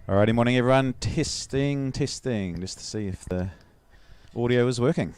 Alrighty, morning everyone. Testing, just to see if the audio is working.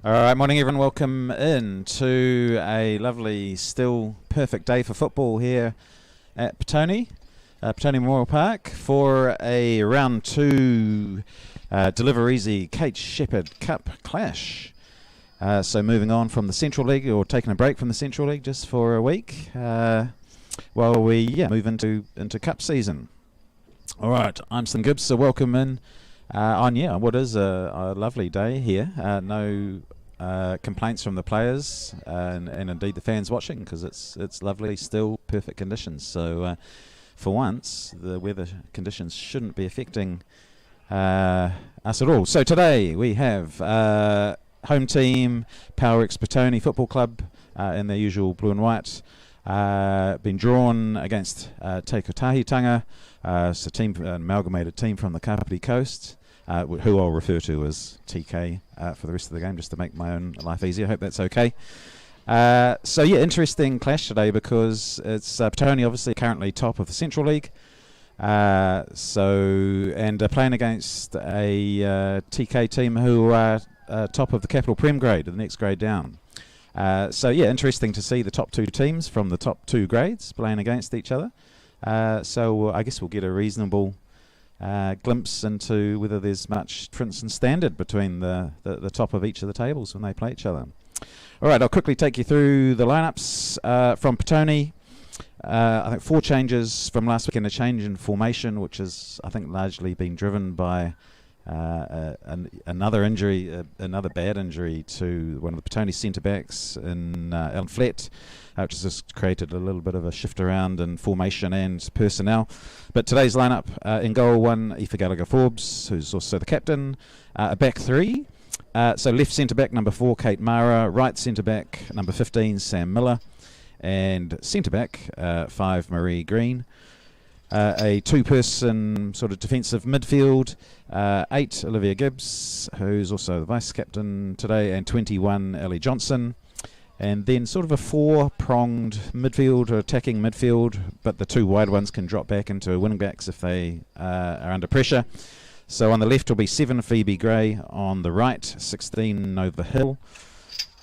Alright, morning everyone, welcome in to a lovely, still perfect day for football here at Petone, Petone Memorial Park for a round 2 Deliver Easy Kate Sheppard Cup clash. So moving on from the Central League, or taking a break from the Central League just for a week while we move into Cup season. Alright, I'm St Gibbs, so welcome in on what is a lovely day here. No complaints from the players and indeed the fans watching, because it's lovely, still perfect conditions. So for once the weather conditions shouldn't be affecting us at all. So today we have home team, Powerex Petone Football Club, in their usual blue and white. Been drawn against Kotahitanga, it's a team, an amalgamated team from the Kapiti Coast, who I'll refer to as TK for the rest of the game, just to make my own life easier. I hope that's okay. So yeah, interesting clash today because it's Petone obviously currently top of the Central League. And playing against a TK team who are top of the Capital Prem grade, the next grade down. So yeah, interesting to see the top two teams from the top two grades playing against each other. So I guess we'll get a reasonable glimpse into whether there's much difference in standard between the top of each of the tables when they play each other. All right, I'll quickly take you through the lineups from Petone. I think 4 changes from last week and a change in formation, which has, I think, largely been driven by another injury, another bad injury to one of the Petone centre-backs in Alan Flett, which has just created a little bit of a shift around in formation and personnel. But today's lineup, in goal 1, Aoife Gallagher-Forbes, who's also the captain, a back 3. So left centre-back number 4, Kate Mara, right centre-back number 15, Sam Miller, and centre-back 5, Marie Green. A 2-person sort of defensive midfield, 8, Olivia Gibbs, who's also the vice-captain today, and 21, Ellie Johnson. And then sort of a 4-pronged midfield, or attacking midfield, but the 2 wide ones can drop back into winning backs if they are under pressure. So on the left will be 7, Phoebe Gray. On the right, 16, Nova Hill.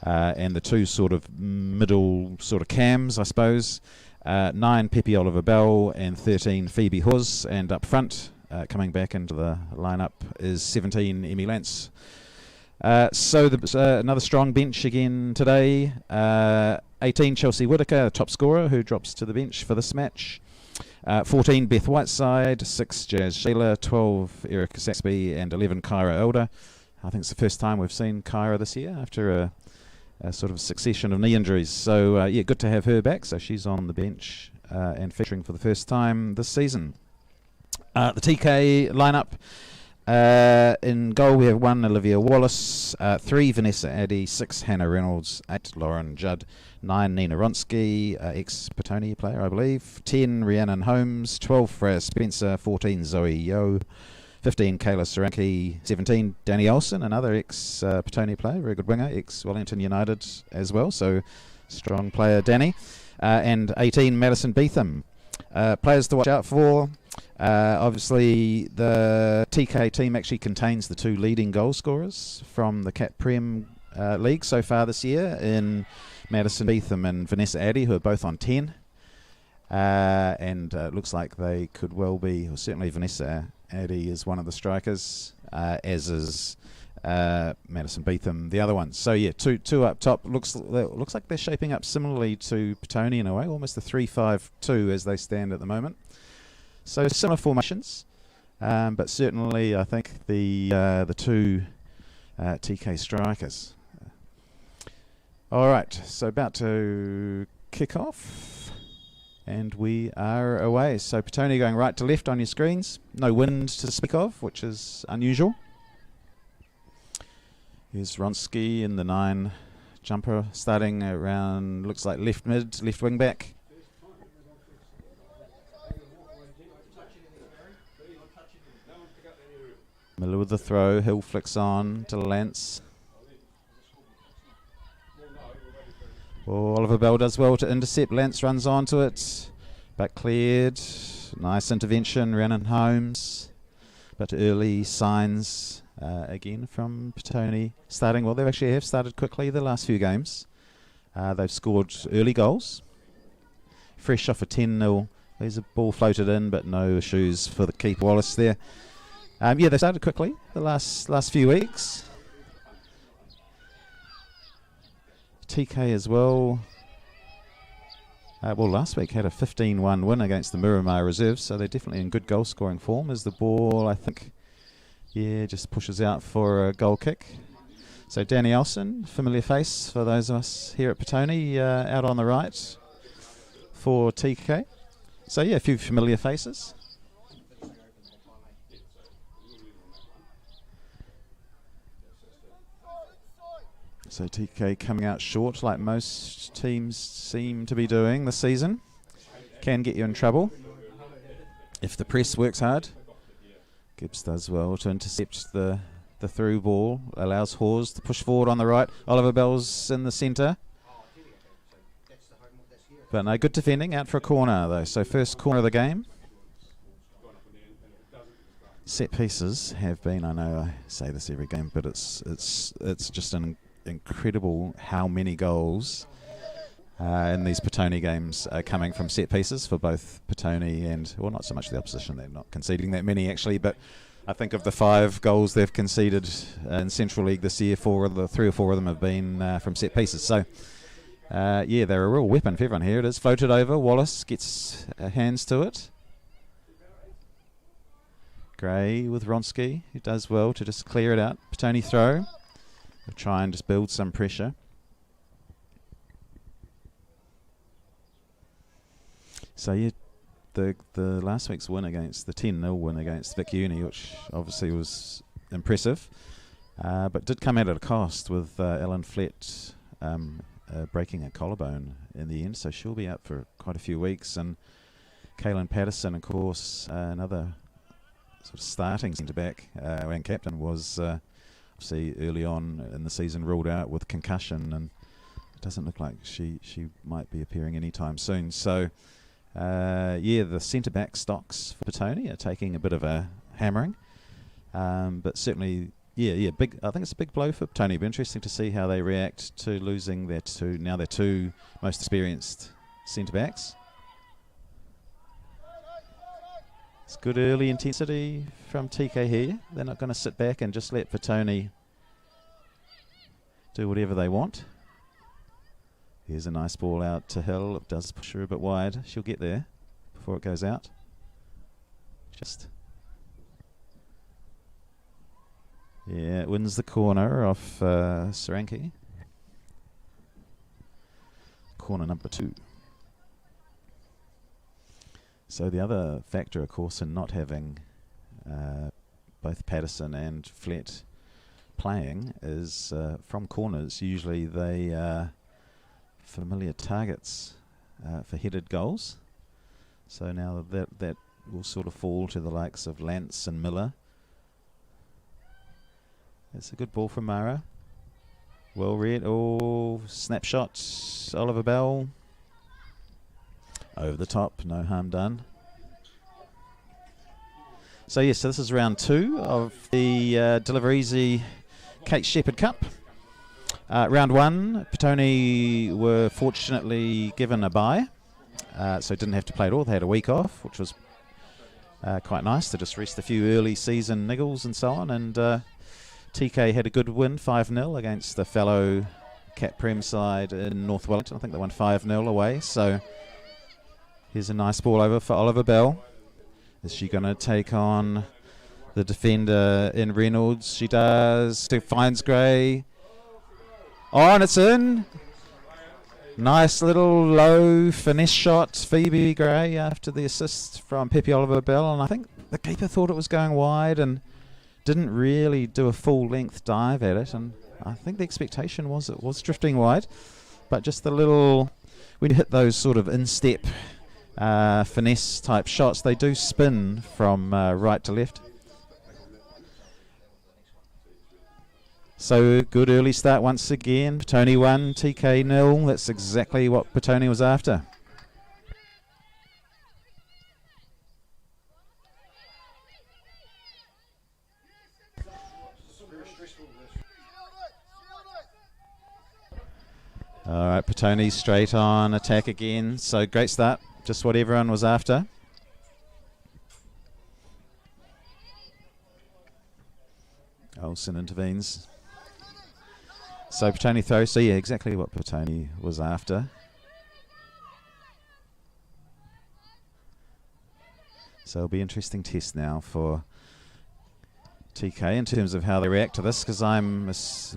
And the 2 sort of middle sort of cams, I suppose. 9, Pepe Oliver Bell, and 13, Phoebe Hawes. And up front, coming back into the lineup, is 17, Emmy Lance. So another strong bench again today. 18, Chelsea Whittaker, top scorer, who drops to the bench for this match. 14, Beth Whiteside. 6, Jazz Sheila. 12, Erica Saxby. And 11, Kyra Elder. I think it's the first time we've seen Kyra this year after a sort of succession of knee injuries. So yeah, good to have her back. So she's on the bench and featuring for the first time this season. The TK lineup. In goal we have 1, Olivia Wallace, 3, Vanessa Addy, 6, Hannah Reynolds, 8, Lauren Judd, 9, Nina Ronsky, ex-Petone player I believe, 10, Rhiannon Holmes, 12, Freya Spencer, 14, Zoe Yo, 15, Kayla Saranki, 17, Danny Olsen, another ex-Petone player, very good winger, ex-Wellington United as well, so strong player Danny, and 18, Madison Beetham. Players to watch out for. Obviously, the TK team actually contains the 2 leading goal scorers from the Cat Prem League so far this year in Madison Beetham and Vanessa Addy, who are both on 10. And it looks like they could well be, or certainly Vanessa Addy is one of the strikers, as is Madison Beetham, the other one. So yeah, two up top. Looks like they're shaping up similarly to Petone in a way, almost the 3-5-2 as they stand at the moment. So similar formations, but certainly I think the 2 TK strikers. All right, so about to kick off, and we are away. So Petone going right to left on your screens. No wind to speak of, which is unusual. Here's Ronsky in the 9 jumper, starting around, looks like left mid, left wing back. Miller with the throw, Hill flicks on to Lance. Oliver Bell does well to intercept, Lance runs onto it, back cleared, nice intervention, Rhiannon Holmes, but early signs again from Petone starting, well they actually have started quickly the last few games. They've scored early goals, fresh off a 10-0, there's a ball floated in but no issues for the keeper Wallace there. Yeah, they started quickly the last few weeks. TK as well. Well, last week had a 15-1 win against the Miramar Reserves, so they're definitely in good goal scoring form as the ball, I think, yeah, just pushes out for a goal kick. So Danny Olsen, familiar face for those of us here at Petone, out on the right for TK. So yeah, a few familiar faces. So TK coming out short like most teams seem to be doing this season. Can get you in trouble if the press works hard. Gibbs does well to intercept the through ball. Allows Hawes to push forward on the right. Oliver Bell's in the centre. But no, good defending. Out for a corner though. So first corner of the game. Set pieces have been, I know I say this every game, but it's just incredible how many goals in these Petone games are coming from set pieces for both Petone and, well, not so much the opposition. They're not conceding that many actually, but I think of the 5 goals they've conceded in Central League this year, 3 or 4 of them have been from set pieces. So yeah, they're a real weapon for everyone. Here it is, floated over. Wallace gets hands to it. Gray with Ronsky, who does well to just clear it out. Petone throw. They'll try and just build some pressure. So yeah, the last week's win against the 10-0 win against Vic Uni, which obviously was impressive, but did come at a cost with Ellen Flett breaking a collarbone in the end, so she'll be out for quite a few weeks. And Kaylin Patterson, of course, another sort of starting centre-back and captain, was obviously early on in the season ruled out with concussion, and it doesn't look like she might be appearing anytime soon. So yeah, the centre-back stocks for Petone are taking a bit of a hammering, but certainly, yeah, big. I think it's a big blow for Petone. It'll be interesting to see how they react to losing their two most experienced centre-backs. It's good early intensity from TK here. They're not going to sit back and just let Petone do whatever they want. Here's a nice ball out to Hill. It does push her a bit wide. She'll get there before it goes out. Yeah, it wins the corner off Saranki. Corner number 2. So the other factor, of course, in not having both Patterson and Flett playing is from corners, usually they are familiar targets for headed goals. So now that will sort of fall to the likes of Lance and Miller. It's a good ball from Mara. Well read. Oh, snapshot. Oliver Bell. Over the top, no harm done. So yes, so this is round 2 of the Deliver Easy Kate Sheppard Cup. Round 1, Petone were fortunately given a bye, so didn't have to play at all. They had a week off, which was quite nice to just rest a few early season niggles and so on. And TK had a good win, 5-0 against the fellow Cat Prem side in North Wellington. I think they won 5-0 away. So here's a nice ball over for Oliver Bell. Is she going to take on the defender in Reynolds? She does. She finds Gray. Oh, and it's in. Nice little low finesse shot, Phoebe Gray, after the assist from Pepe Oliver Bell. And I think the keeper thought it was going wide and didn't really do a full-length dive at it. And I think the expectation was it was drifting wide. But just the little, when you hit those sort of instep finesse type shots, they do spin from right to left. So good early start once again. Petone 1, TK 0. That's exactly what Petone was after. All right, Petone straight on attack again. So great start. Just what everyone was after. Olsen intervenes. So Petone throws. So yeah, exactly what Petone was after. So it'll be an interesting test now for TK in terms of how they react to this, because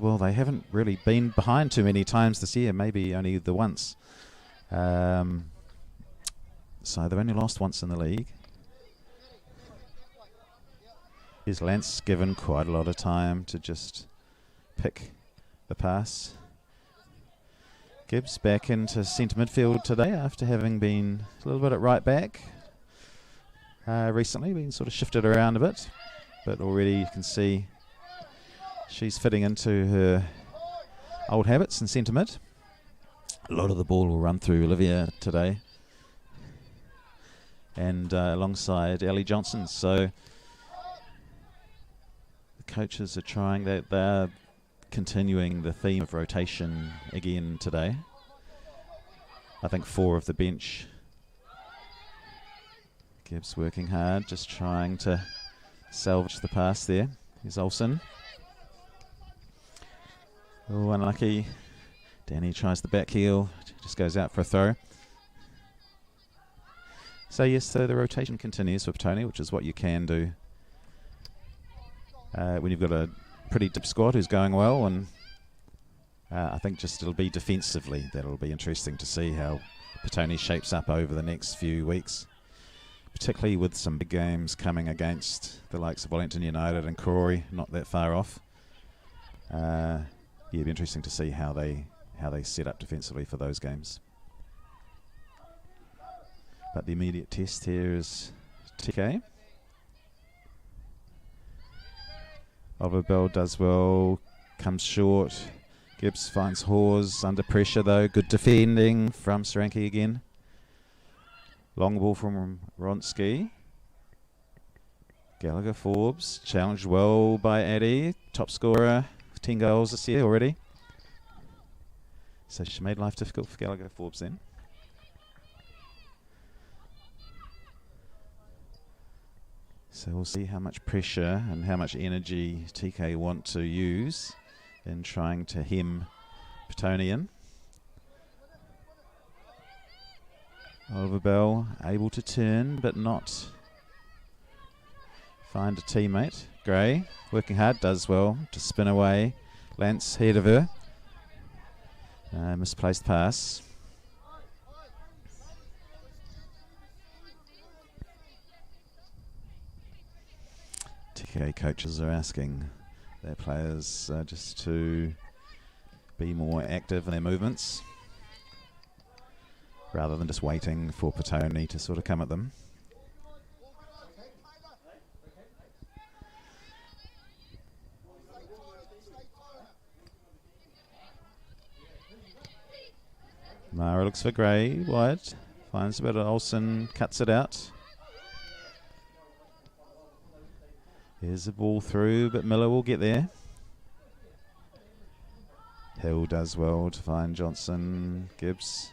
well, they haven't really been behind too many times this year, maybe only the once. So they've only lost once in the league. Here's Lance given quite a lot of time to just pick the pass. Gibbs back into centre midfield today after having been a little bit at right back recently, been sort of shifted around a bit, but already you can see she's fitting into her old habits in centre mid. A lot of the ball will run through Olivia today and alongside Ellie Johnson, so the coaches are trying that. They're continuing the theme of rotation again today. I think 4 of the bench. Gibbs working hard, just trying to salvage the pass there. Here's Olsen. Oh, unlucky. Danny tries the back heel, just goes out for a throw. So yes, so the rotation continues for Petone, which is what you can do when you've got a pretty deep squad who's going well, and I think just it'll be defensively that'll be interesting to see how Petone shapes up over the next few weeks, particularly with some big games coming against the likes of Wellington United and Karori, not that far off. Yeah, it'll be interesting to see how they set up defensively for those games. But the immediate test here is TK. Oliver Bell does well, comes short. Gibbs finds Hawes under pressure though. Good defending from Saranki again. Long ball from Ronsky. Gallagher Forbes, challenged well by Addy. Top scorer, 10 goals this year already. So she made life difficult for Gallagher Forbes then. So we'll see how much pressure and how much energy TK want to use in trying to hem Petone in. Oliver Bell able to turn but not find a teammate. Gray working hard, does well to spin away. Lance ahead of her. Misplaced pass. TK coaches are asking their players just to be more active in their movements rather than just waiting for Petone to sort of come at them. Mara looks for Gray, wide, finds a bit of Olsen, cuts it out. Here's the ball through, but Miller will get there. Hill does well to find Johnson. Gibbs.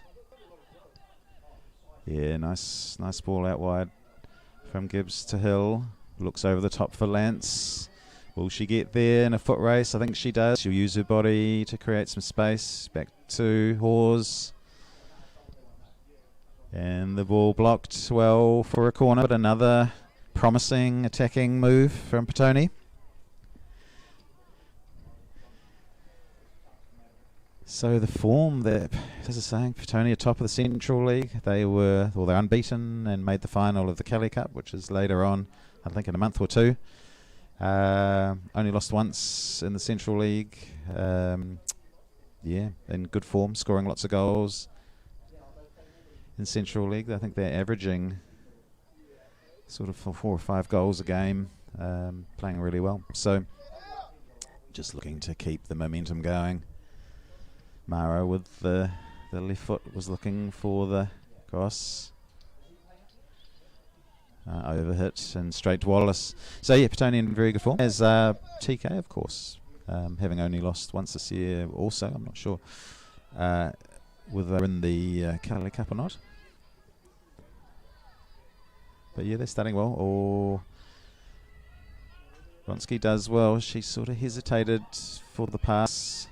Yeah, nice ball out wide from Gibbs to Hill. Looks over the top for Lance. Will she get there in a foot race? I think she does. She'll use her body to create some space. Back to Hawes. And the ball blocked well for a corner, but another promising attacking move from Petone. So the form that, as I was saying, Petone are top of the Central League. They're unbeaten and made the final of the Kelly Cup, which is later on, I think in a month or two. Only lost once in the Central League. Yeah, in good form, scoring lots of goals. In Central League, I think they're averaging sort of 4 or 5 goals a game, playing really well. So just looking to keep the momentum going. Mara with the left foot was looking for the cross. Overhit and straight to Wallace. So yeah, Petone in very good form. As TK, of course, having only lost once this year also, I'm not sure whether they're in the Kelly Cup or not. But yeah, they're starting well. Or Ronsky does well. She sort of hesitated for the pass.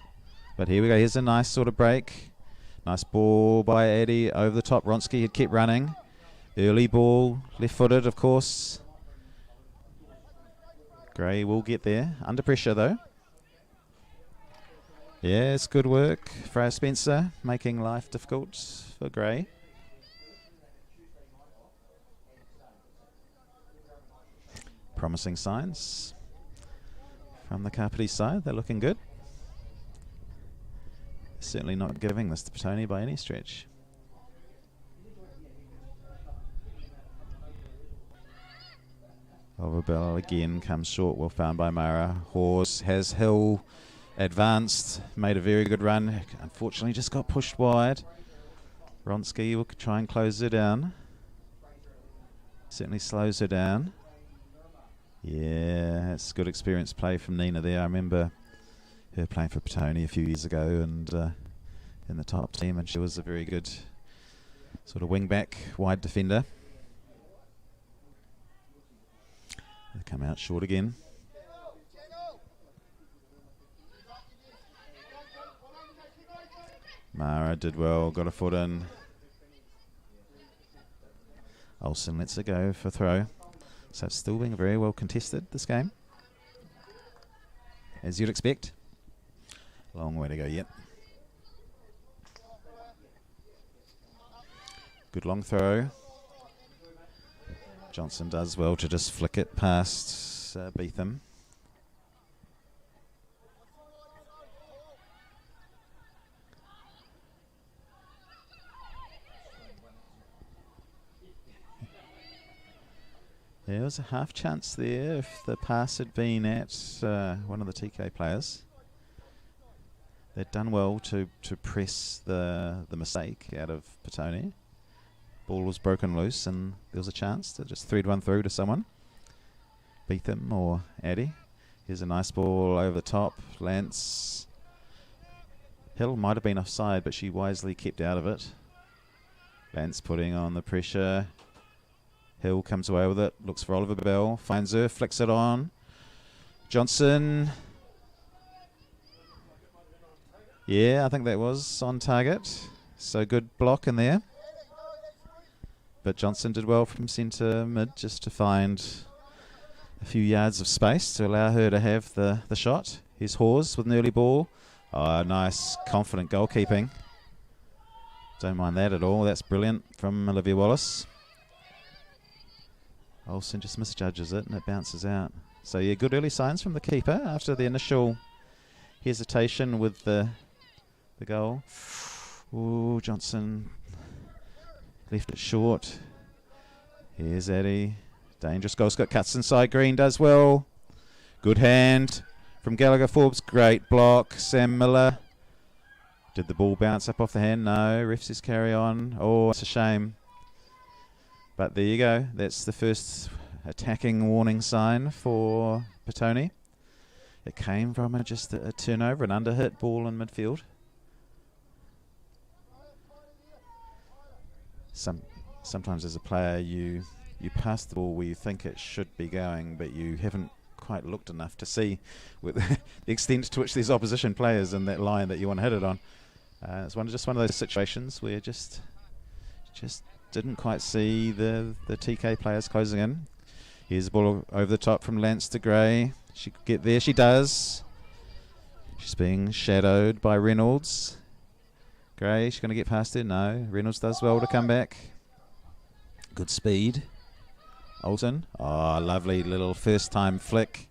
But here we go. Here's a nice sort of break. Nice ball by Addy over the top. Ronsky had kept running. Early ball, left-footed, of course. Gray will get there. Under pressure, though. Yes, good work. Freya Spencer making life difficult for Gray. Promising signs from the Kapiti side. They're looking good. Certainly not giving this to Petone by any stretch. Overbell again comes short, well found by Mara. Hawes has Hill advanced, made a very good run. Unfortunately just got pushed wide. Ronsky will try and close her down. Certainly slows her down. Yeah, that's good experience play from Nina there. I remember her playing for Petone a few years ago and in the top team, and she was a very good sort of wing-back, wide defender. They come out short again. Mara did well, got a foot in. Olsen lets it go for throw. So it's still being very well contested, this game. As you'd expect. Long way to go yet. Good long throw. Johnson does well to just flick it past Beetham. There was a half chance there if the pass had been at one of the TK players. They'd done well to press the mistake out of Petone. Ball was broken loose and there was a chance to just thread one through to someone. Beetham or Addy. Here's a nice ball over the top. Lance. Hill might have been offside, but she wisely kept out of it. Lance putting on the pressure. Hill comes away with it, looks for Oliver Bell, finds her, flicks it on. Johnson. Yeah, I think that was on target. So good block in there. But Johnson did well from centre mid just to find a few yards of space to allow her to have the shot. Here's Hawes with an early ball. Oh, nice, confident goalkeeping. Don't mind that at all. That's brilliant from Olivia Wallace. Olsen just misjudges it and it bounces out. So yeah, good early signs from the keeper after the initial hesitation with the goal. Ooh, Johnson left it short. Here's Addy. Dangerous goal. Scott cuts inside. Green does well. Good hand from Gallagher Forbes. Great block. Sam Miller. Did the ball bounce up off the hand? No. Ref says carry on. Oh, it's a shame. But there you go. That's the first attacking warning sign for Petone. It came from just a turnover, an underhit ball in midfield. Sometimes as a player you pass the ball where you think it should be going, but you haven't quite looked enough to see with the extent to which there's opposition players in that line that you want to hit it on. It's just one of those situations where just didn't quite see the TK players closing in. Here's the ball over the top from Lance to Gray. She could get there. She does. She's being shadowed by Reynolds. Gray, she's going to get past her. No. Reynolds does well to come back. Good speed. Olsen. Oh, lovely little first time flick.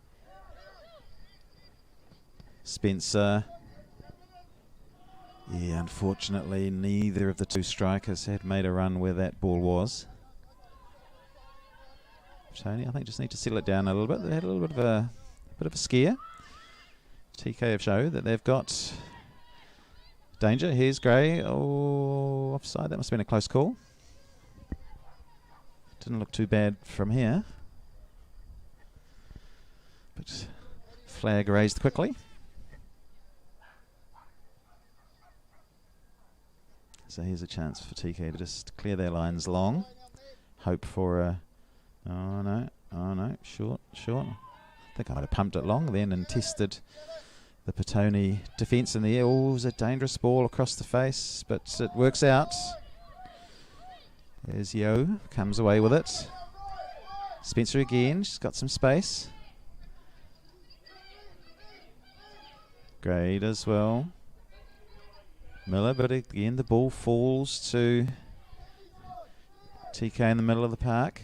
Spencer. Yeah, unfortunately, neither of the two strikers had made a run where that ball was. Tony, I think, just need to settle it down a little bit. They had a little bit of a scare. TK have shown that they've got danger. Here's Gray. Oh, offside. That must have been a close call. Didn't look too bad from here. But flag raised quickly. So here's a chance for TK to just clear their lines long. Hope for a... Oh no, short. I think I might have pumped it long then and tested the Petone defence in the air. Oh, it was a dangerous ball across the face, but it works out. There's Yo, comes away with it. Spencer again, she's got some space. Gray does well. Miller, but again the ball falls to TK in the middle of the park.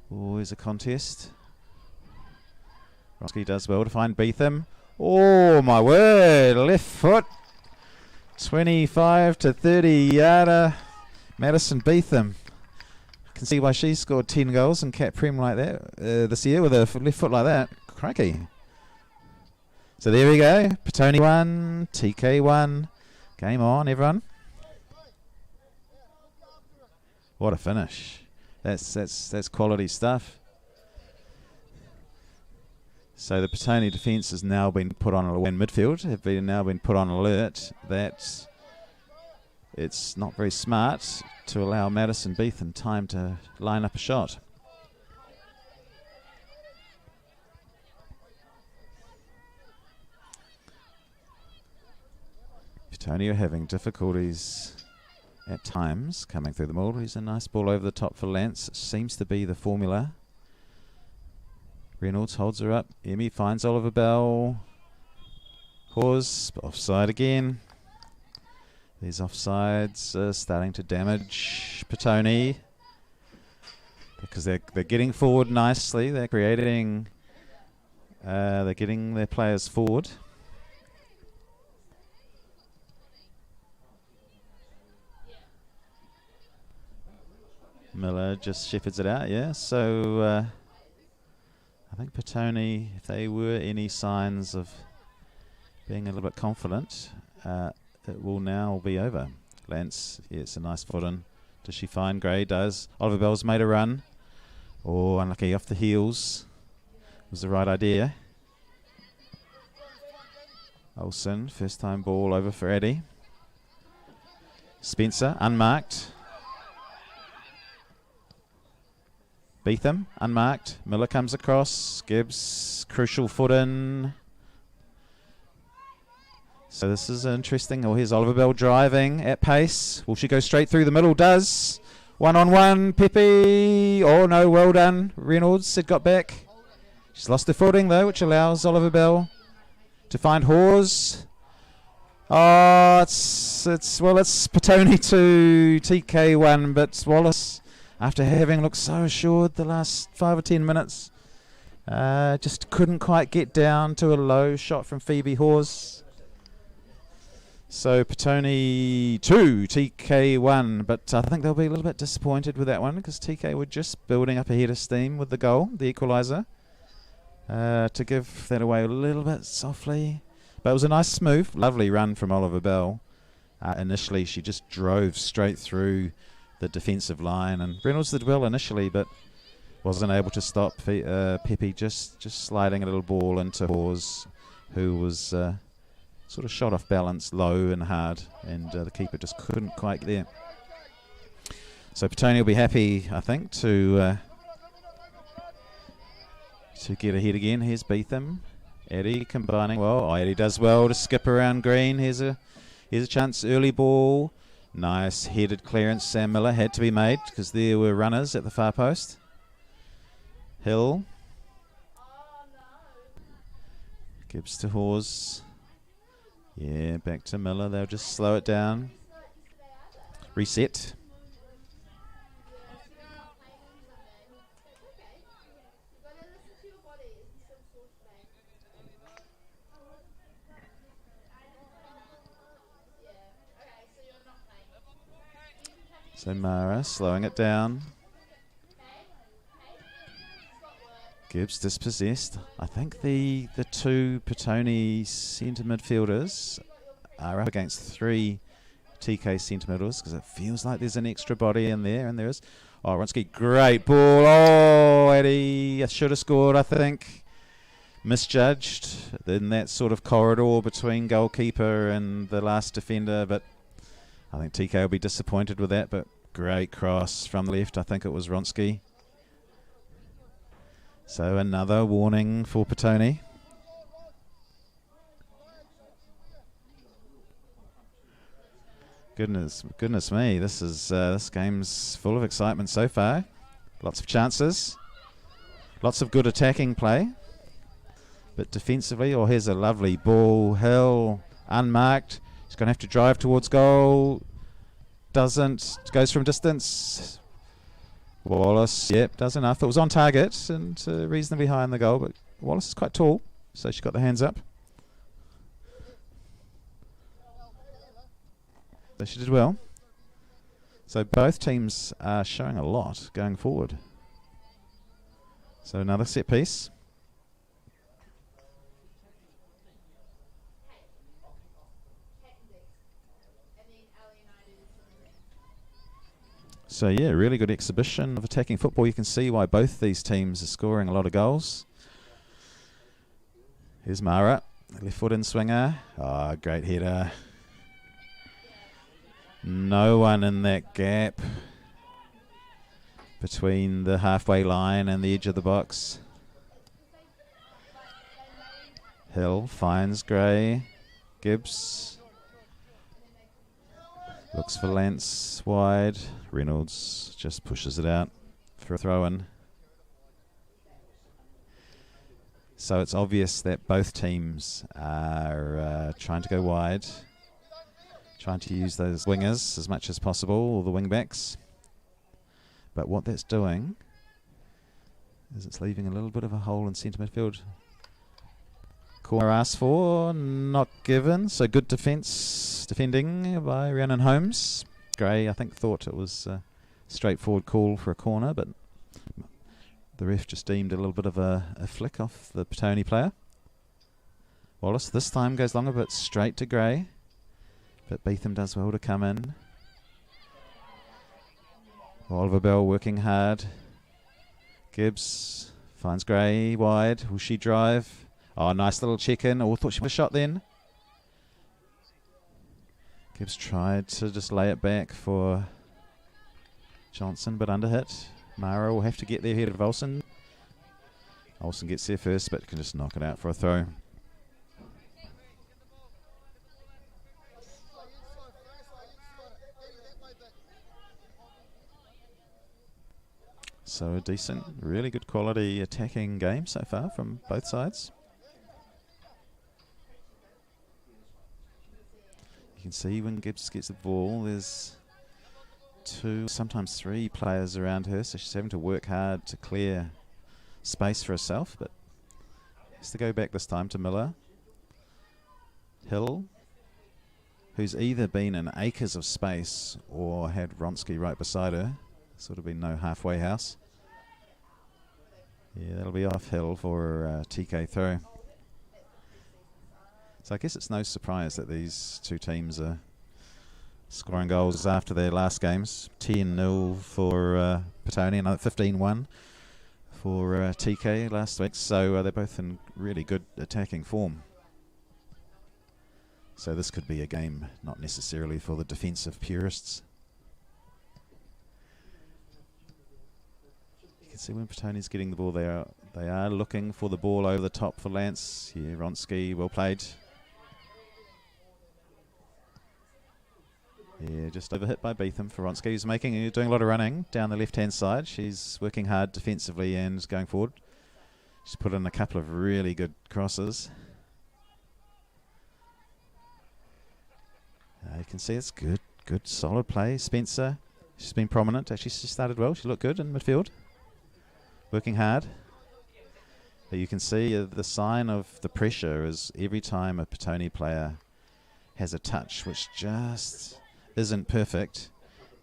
Oh, there's a contest. Roski does well to find Beetham. Oh my word, left foot. 25 to 30 yarder. Madison Beetham. Can see why she scored 10 goals in Cat Prem like that this year with a left foot like that. Crikey. So there we go. Petone 1, TK 1. Game on, everyone. What a finish. That's quality stuff. So the Petone defence has now been put on alert, and midfield have now been put on alert that it's not very smart to allow Madison Beetham time to line up a shot. Petone are having difficulties at times coming through the middle. Here's a nice ball over the top for Lance. Seems to be the formula. Reynolds holds her up. Emmy finds Oliver Bell. Hawes offside again. These offsides are starting to damage Petone because they're getting forward nicely. They're creating. They're getting their players forward. Miller just shepherds it out, yeah. So I think Petone, if they were any signs of being a little bit confident, it will now be over. Lance, yeah, it's a nice foot in. Does she find Gray? Does. Oliver Bell's made a run. Oh, unlucky off the heels. Was the right idea. Olsen, first time ball over for Eddie. Spencer, unmarked. Beetham, unmarked. Miller comes across. Gibbs, crucial foot in. So this is interesting. Oh, here's Oliver Bell driving at pace. Will she go straight through the middle? Does. 1-on-1. Pepe. Oh, no. Well done. Reynolds had got back. She's lost her footing, though, which allows Oliver Bell to find Hawes. Oh, it's Petone 2, TK 1, but Wallace, after having looked so assured the last 5 or 10 minutes, just couldn't quite get down to a low shot from Phoebe Hawes. So Petone 2, TK 1, but I think they'll be a little bit disappointed with that one because TK were just building up a head of steam with the goal, the equaliser, to give that away a little bit softly. But it was a nice move, lovely run from Oliver Bell. Initially she just drove straight through the defensive line, and Reynolds did well initially but wasn't able to stop Pepe just sliding a little ball into Hawes, who was sort of shot off balance low and hard, and the keeper just couldn't quite get there. So Petone will be happy, I think, to get ahead again. Here's Beetham. Eddie combining well. Oh, Eddie does well to skip around Green. Here's a chance, early ball. Nice headed clearance. Sam Miller had to be made because there were runners at the far post. Hill. Gibbs to Hawes. Yeah, back to Miller. They'll just slow it down. Reset. So Mara slowing it down. Gibbs dispossessed. I think the two Petone centre midfielders are up against 3 TK centre midfielders because it feels like there's an extra body in there, and there is. Oh, Ronsky, great ball. Oh, Eddie should have scored, I think. Misjudged in that sort of corridor between goalkeeper and the last defender, but I think TK will be disappointed with that, but great cross from the left. I think it was Ronsky. So another warning for Petone. Goodness me! This game's full of excitement so far. Lots of chances, lots of good attacking play, but defensively, oh, here's a lovely ball. Hill unmarked. He's going to have to drive towards goal. Doesn't. Goes from distance. Wallace, yep, does enough. It was on target and reasonably high in the goal, but Wallace is quite tall, so she got the hands up. she did well. So both teams are showing a lot going forward. So another set piece. So yeah, really good exhibition of attacking football. You can see why both these teams are scoring a lot of goals. Here's Mara, left foot in swinger. Oh, great header. No one in that gap between the halfway line and the edge of the box. Hill finds Gray. Gibbs looks for Lance wide. Reynolds just pushes it out for a throw-in. So it's obvious that both teams are trying to go wide, trying to use those wingers as much as possible, or the wing-backs. But what that's doing is it's leaving a little bit of a hole in centre midfield. Corner asked for, not given. So good defending by Rhiannon Holmes. Gray, I think, thought it was a straightforward call for a corner, but the ref just deemed a little bit of a flick off the Petone player. Wallace this time goes longer, but straight to Gray. But Beetham does well to come in. Oliver Bell working hard. Gibbs finds Gray wide. Will she drive? Oh, nice little check-in. Oh, thought she was shot then. Gibbs tried to just lay it back for Johnson, but under hit. Mara will have to get there ahead of Olsen. Olsen gets there first, but can just knock it out for a throw. So a decent, really good quality attacking game so far from both sides. You can see when Gibbs gets the ball, there's 2, sometimes 3 players around her, so she's having to work hard to clear space for herself, but has to go back this time to Miller. Hill, who's either been in acres of space or had Ronsky right beside her. Sort of been no halfway house. Yeah, that'll be off Hill for TK throw. So I guess it's no surprise that these two teams are scoring goals after their last games. 10-0 for Petone and 15-1 for TK last week. So they're both in really good attacking form. So this could be a game not necessarily for the defensive purists. You can see when Petone's getting the ball, they are looking for the ball over the top for Lance. Yeah, Ronsky, well played. Yeah, just overhit by Beetham for Ronsky. He's doing a lot of running down the left-hand side. She's working hard defensively and going forward. She's put in a couple of really good crosses. You can see it's good, solid play. Spencer, she's been prominent. Actually, she started well. She looked good in midfield. Working hard. But you can see the sign of the pressure is every time a Petone player has a touch, which just isn't perfect.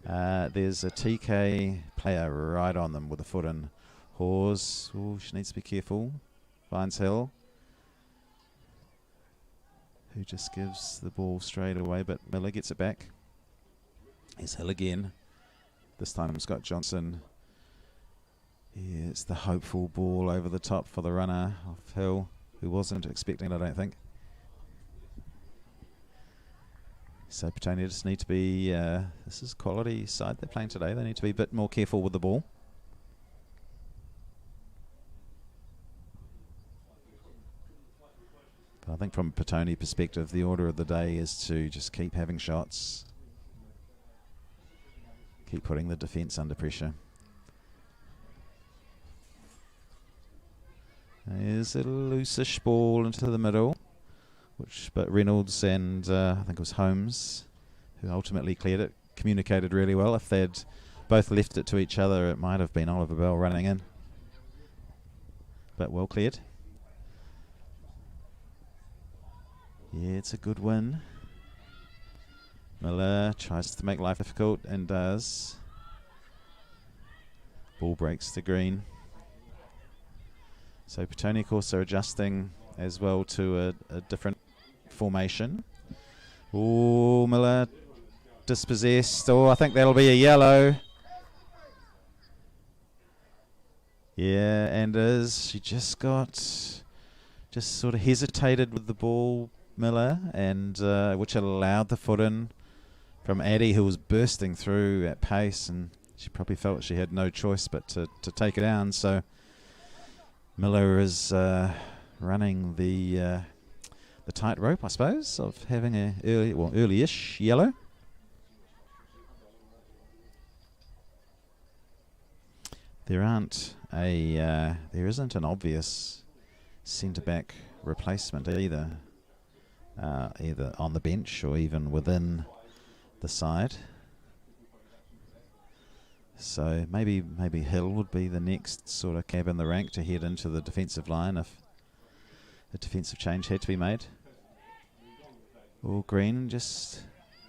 There's a TK player right on them with a foot in. Hawes, she needs to be careful. Finds Hill, who just gives the ball straight away, but Miller gets it back. Here's Hill again. This time Scott Johnson. Yeah, it's the hopeful ball over the top for the runner of Hill, who wasn't expecting it, I don't think. So Petone just need to be, this is quality side they're playing today. They need to be a bit more careful with the ball. But I think from a Petone perspective, the order of the day is to just keep having shots. Keep putting the defence under pressure. There's a loosish ball into the middle. But Reynolds and I think it was Holmes who ultimately cleared it, communicated really well. If they'd both left it to each other, it might have been Oliver Bell running in. But well cleared. Yeah, it's a good win. Miller tries to make life difficult and does. Ball breaks to green. So Petone, of course, are adjusting as well to a different formation. Oh, Miller dispossessed. Oh, I think that'll be a yellow. Yeah, and she just sort of hesitated with the ball, Miller, and which allowed the foot in from Addie, who was bursting through at pace, and she probably felt she had no choice but to take it down. So Miller is running the tightrope, I suppose, of having a early-ish yellow. There isn't an obvious centre-back replacement either on the bench or even within the side. So maybe Hill would be the next sort of cab in the rank to head into the defensive line if a defensive change had to be made. All green just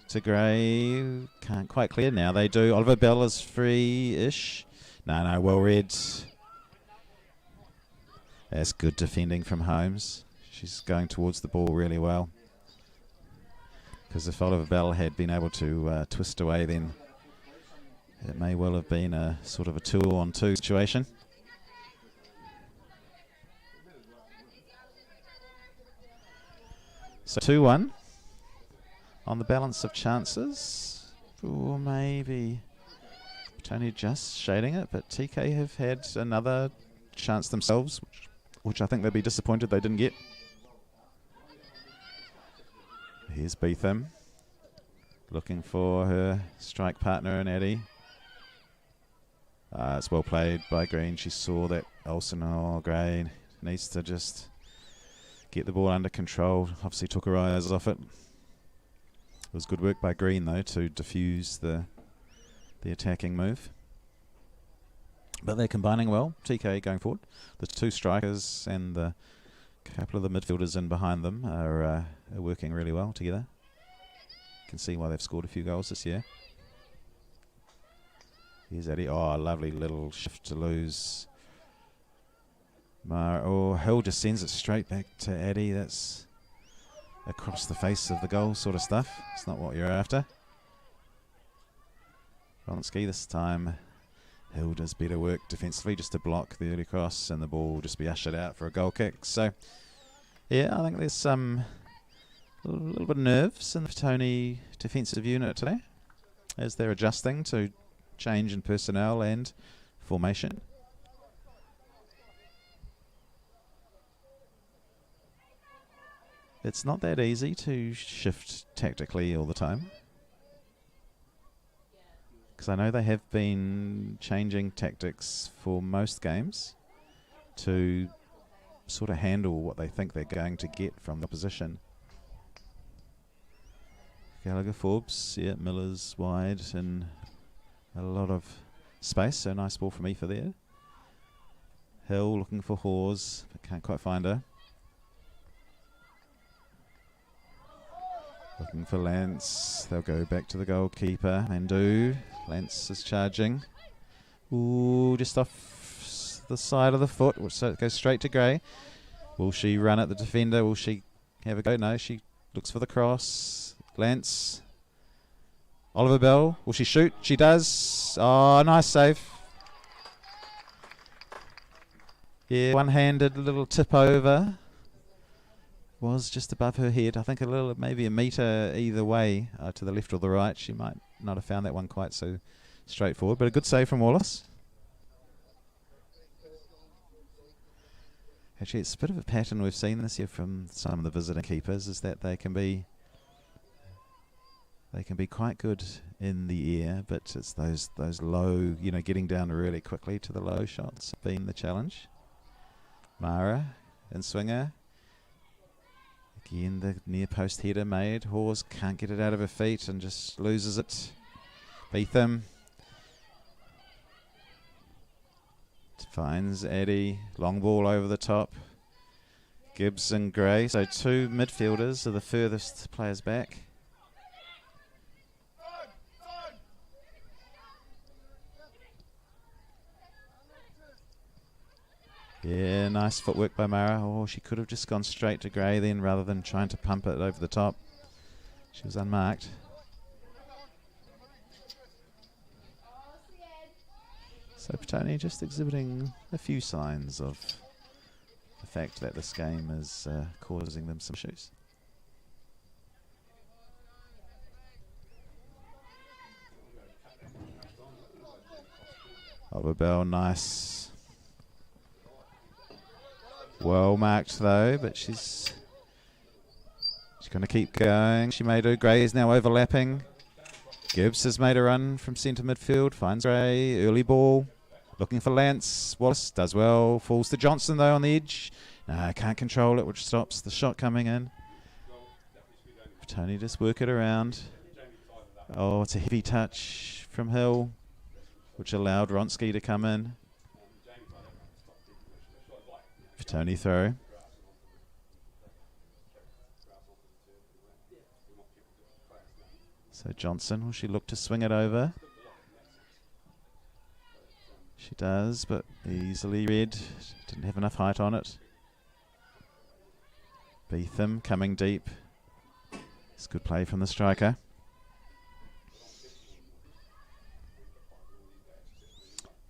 to grey. Can't quite clear now. They do. Oliver Bell is free-ish. No, well read. That's good defending from Holmes. She's going towards the ball really well. Because if Oliver Bell had been able to twist away, then it may well have been a sort of a 2-on-2 situation. So 2-1 on the balance of chances. Or maybe Petone just shading it, but TK have had another chance themselves, which I think they'd be disappointed they didn't get. Here's Beetham looking for her strike partner in Addie. It's well played by Green. She saw that Olsen Gray needs to just get the ball under control. Obviously took her eyes off it. It was good work by Green though to diffuse the attacking move. But they're combining well. TK going forward. The two strikers and the couple of the midfielders in behind them are working really well together. You can see why they've scored a few goals this year. Here's Addie. Oh, a lovely little shift to lose. Hill just sends it straight back to Addie. That's across the face of the goal sort of stuff. It's not what you're after. Ronsky this time. Hill does better work defensively just to block the early cross, and the ball will just be ushered out for a goal kick. So, yeah, I think there's a little bit of nerves in the Petone defensive unit today as they're adjusting to change in personnel and formation. It's not that easy to shift tactically all the time, because I know they have been changing tactics for most games to sort of handle what they think they're going to get from the opposition. Gallagher Forbes, yeah, Miller's wide and a lot of space, so nice ball from Aoife there. Hill looking for Hawes, but can't quite find her. Looking for Lance. They'll go back to the goalkeeper and do. Lance is charging. Ooh, just off the side of the foot, so it goes straight to Gray. Will she run at the defender? Will she have a go? No, she looks for the cross. Lance. Oliver Bell. Will she shoot? She does. Oh, nice save. Yeah, one-handed little tip over. Was just above her head. I think maybe a metre either way, to the left or the right. She might not have found that one quite so straightforward, but a good save from Wallace. Actually, it's a bit of a pattern we've seen this year from some of the visiting keepers, is that they can be quite good in the air, but it's those low, getting down really quickly to the low shots have been the challenge. Mara and Swinger. Again, the near post header made. Hawes can't get it out of her feet and just loses it. Beetham finds Addie. Long ball over the top. Gibbs and Gray. So two midfielders are the furthest players back. Yeah, nice footwork by Mara. Oh, she could have just gone straight to Gray then rather than trying to pump it over the top. She was unmarked. So Petone just exhibiting a few signs of the fact that this game is causing them some issues. Oliver Bell, nice. Well marked though, but she's going to keep going. She made her. Gray is now overlapping. Gibbs has made a run from centre midfield. Finds Gray. Early ball. Looking for Lance. Wallace does well. Falls to Johnson though on the edge. No, can't control it, which stops the shot coming in. Tony just work it around. Oh, it's a heavy touch from Hill, which allowed Ronsky to come in. Petone throw. So Johnson, will she look to swing it over? She does, but easily read. Didn't have enough height on it. Beetham coming deep. It's good play from the striker.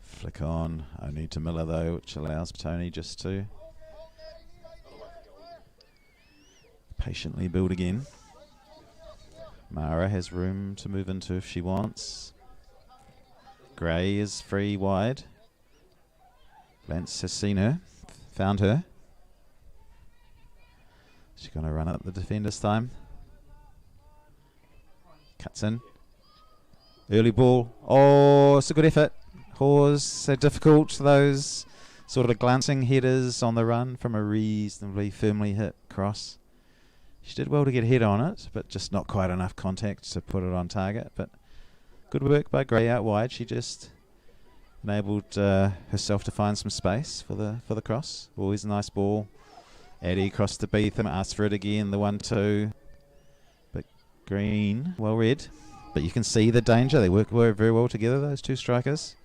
Flick on, only to Miller though, which allows Petone just to patiently build again. Mara has room to move into if she wants. Gray is free wide. Lance has seen her, found her. She's going to run at the defender this time. Cuts in. Early ball. Oh, it's a good effort. Hawes, so difficult, those sort of glancing headers on the run from a reasonably firmly hit cross. She did well to get a head on it, but just not quite enough contact to put it on target. But good work by Gray out wide. She just enabled herself to find some space for the cross. Always a nice ball. Addy crossed to Beetham, asked for it again, the 1-2. But Green, well read. But you can see the danger. They work very well together, those two strikers.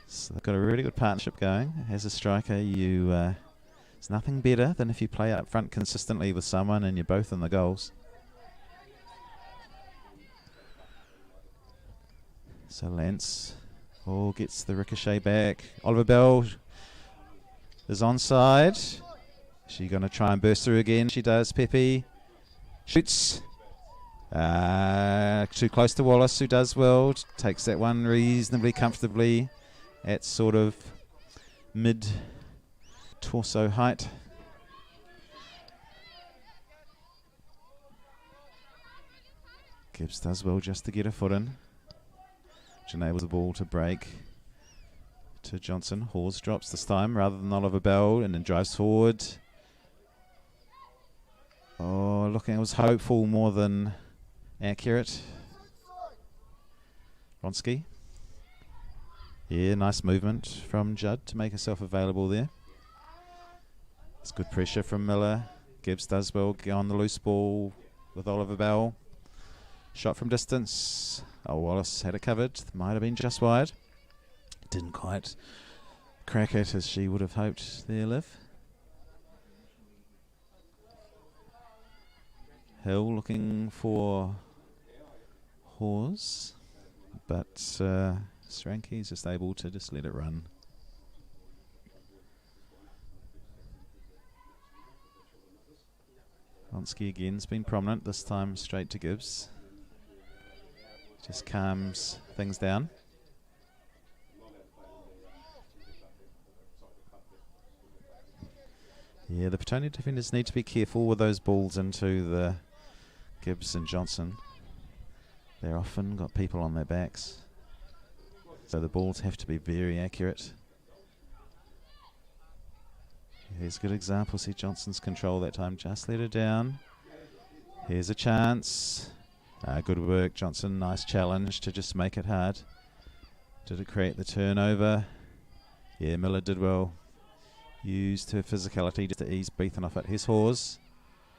So they've got a really good partnership going. As a striker, it's nothing better than if you play up front consistently with someone and you're both in the goals. So Lance gets the ricochet back. Oliver Bell is onside. Is she going to try and burst through again? She does. Pepe shoots. Too close to Wallace, who does well. Takes that one reasonably comfortably at sort of mid-torso height. Gibbs does well just to get a foot in, which enables the ball to break to Johnson. Hawes drops this time rather than Oliver Bell and then drives forward. Oh, looking, it was hopeful more than accurate. Ronsky. Yeah, nice movement from Judd to make herself available there. It's good pressure from Miller. Gibbs does well on the loose ball with Oliver Bell. Shot from distance. Oh, Wallace had it covered. Might have been just wide. Didn't quite crack it as she would have hoped there, Liv. Hill looking for Hawes, but Sranky's just able to just let it run. Ronsky again's been prominent, this time straight to Gibbs. Just calms things down. Yeah, the Petone defenders need to be careful with those balls into the Gibbs and Johnson. They're often got people on their backs, so the balls have to be very accurate. Here's a good example. See Johnson's control that time. Just let her down. Here's a chance. Good work, Johnson. Nice challenge to just make it hard. Did it create the turnover? Yeah, Miller did well. Used her physicality just to ease Beetham off it. Here's Hawes.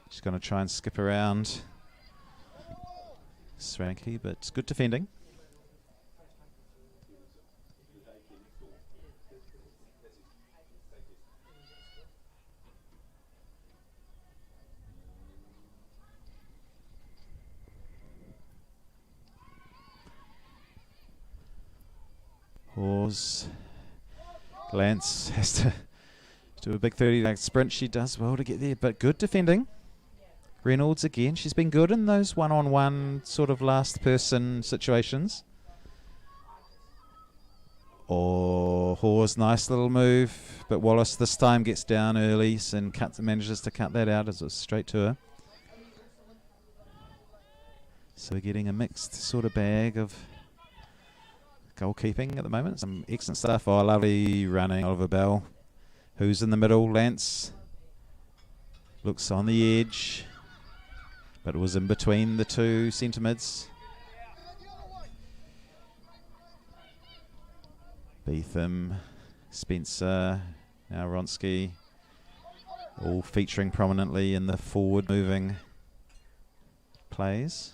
She's going to try and skip around Sranky, but it's good defending. Hawes. Lance has to do a big 30 sprint. She does well to get there, but good defending. Reynolds again. She's been good in those one-on-one sort of last person situations. Oh, Hawes, nice little move, but Wallace this time gets down early and manages to cut that out as it's straight to her. So we're getting a mixed sort of bag of goalkeeping at the moment. Some excellent stuff. Oh, lovely running, Oliver Bell. Who's in the middle? Lance looks on the edge, but it was in between the two centre mids. Beetham, Spencer, now Ronsky, all featuring prominently in the forward moving plays.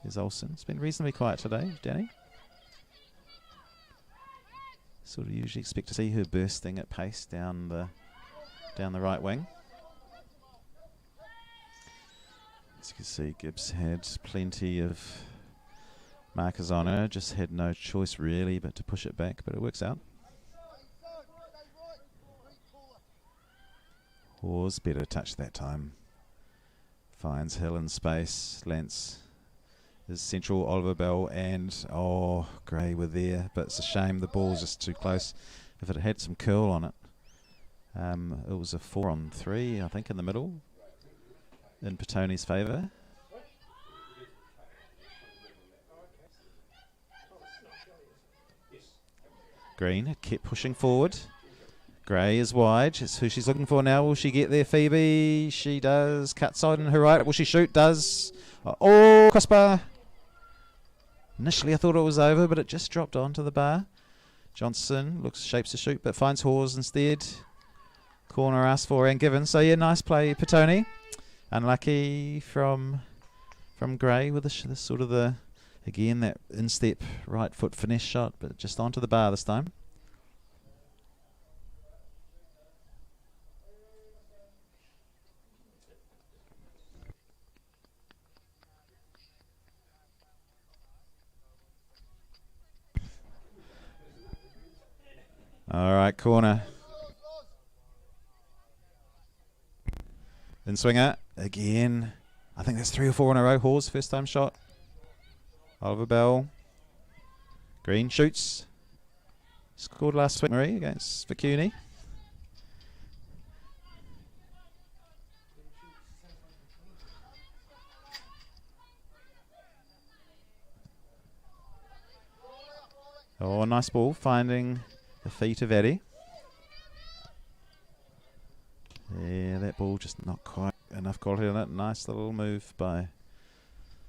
There's Olsen. It's been reasonably quiet today, Danny. Sort of usually expect to see her bursting at pace down the right wing. As you can see, Gibbs had plenty of markers on her, just had no choice really but to push it back, but it works out. Hawes better touch that time. Finds Hill in space. Lance is central. Oliver Bell and Gray were there, but it's a shame the ball's just too close. If it had some curl on it, it was a 4-on-3, I think, in the middle in Petone's favour. Green kept pushing forward. Gray is wide. It's who she's looking for now. Will she get there, Phoebe? She does. Cut side on her right. Will she shoot? Does. Oh, crossbar. Initially I thought it was over, but it just dropped onto the bar. Johnson shapes to shoot, but finds Hawes instead. Corner asked for and given. So yeah, nice play, Petone. Unlucky from Gray with the sort of the, again, that instep right foot finesse shot, but just onto the bar this time. All right, corner. Then swinger again. I think that's 3 or 4 in a row. Hawes, first time shot. Oliver Bell. Green shoots. Scored last week, Marie, against Vicuni. Oh, nice ball, finding the feet of Eddie. Yeah, that ball just not quite enough quality on it. Nice little move by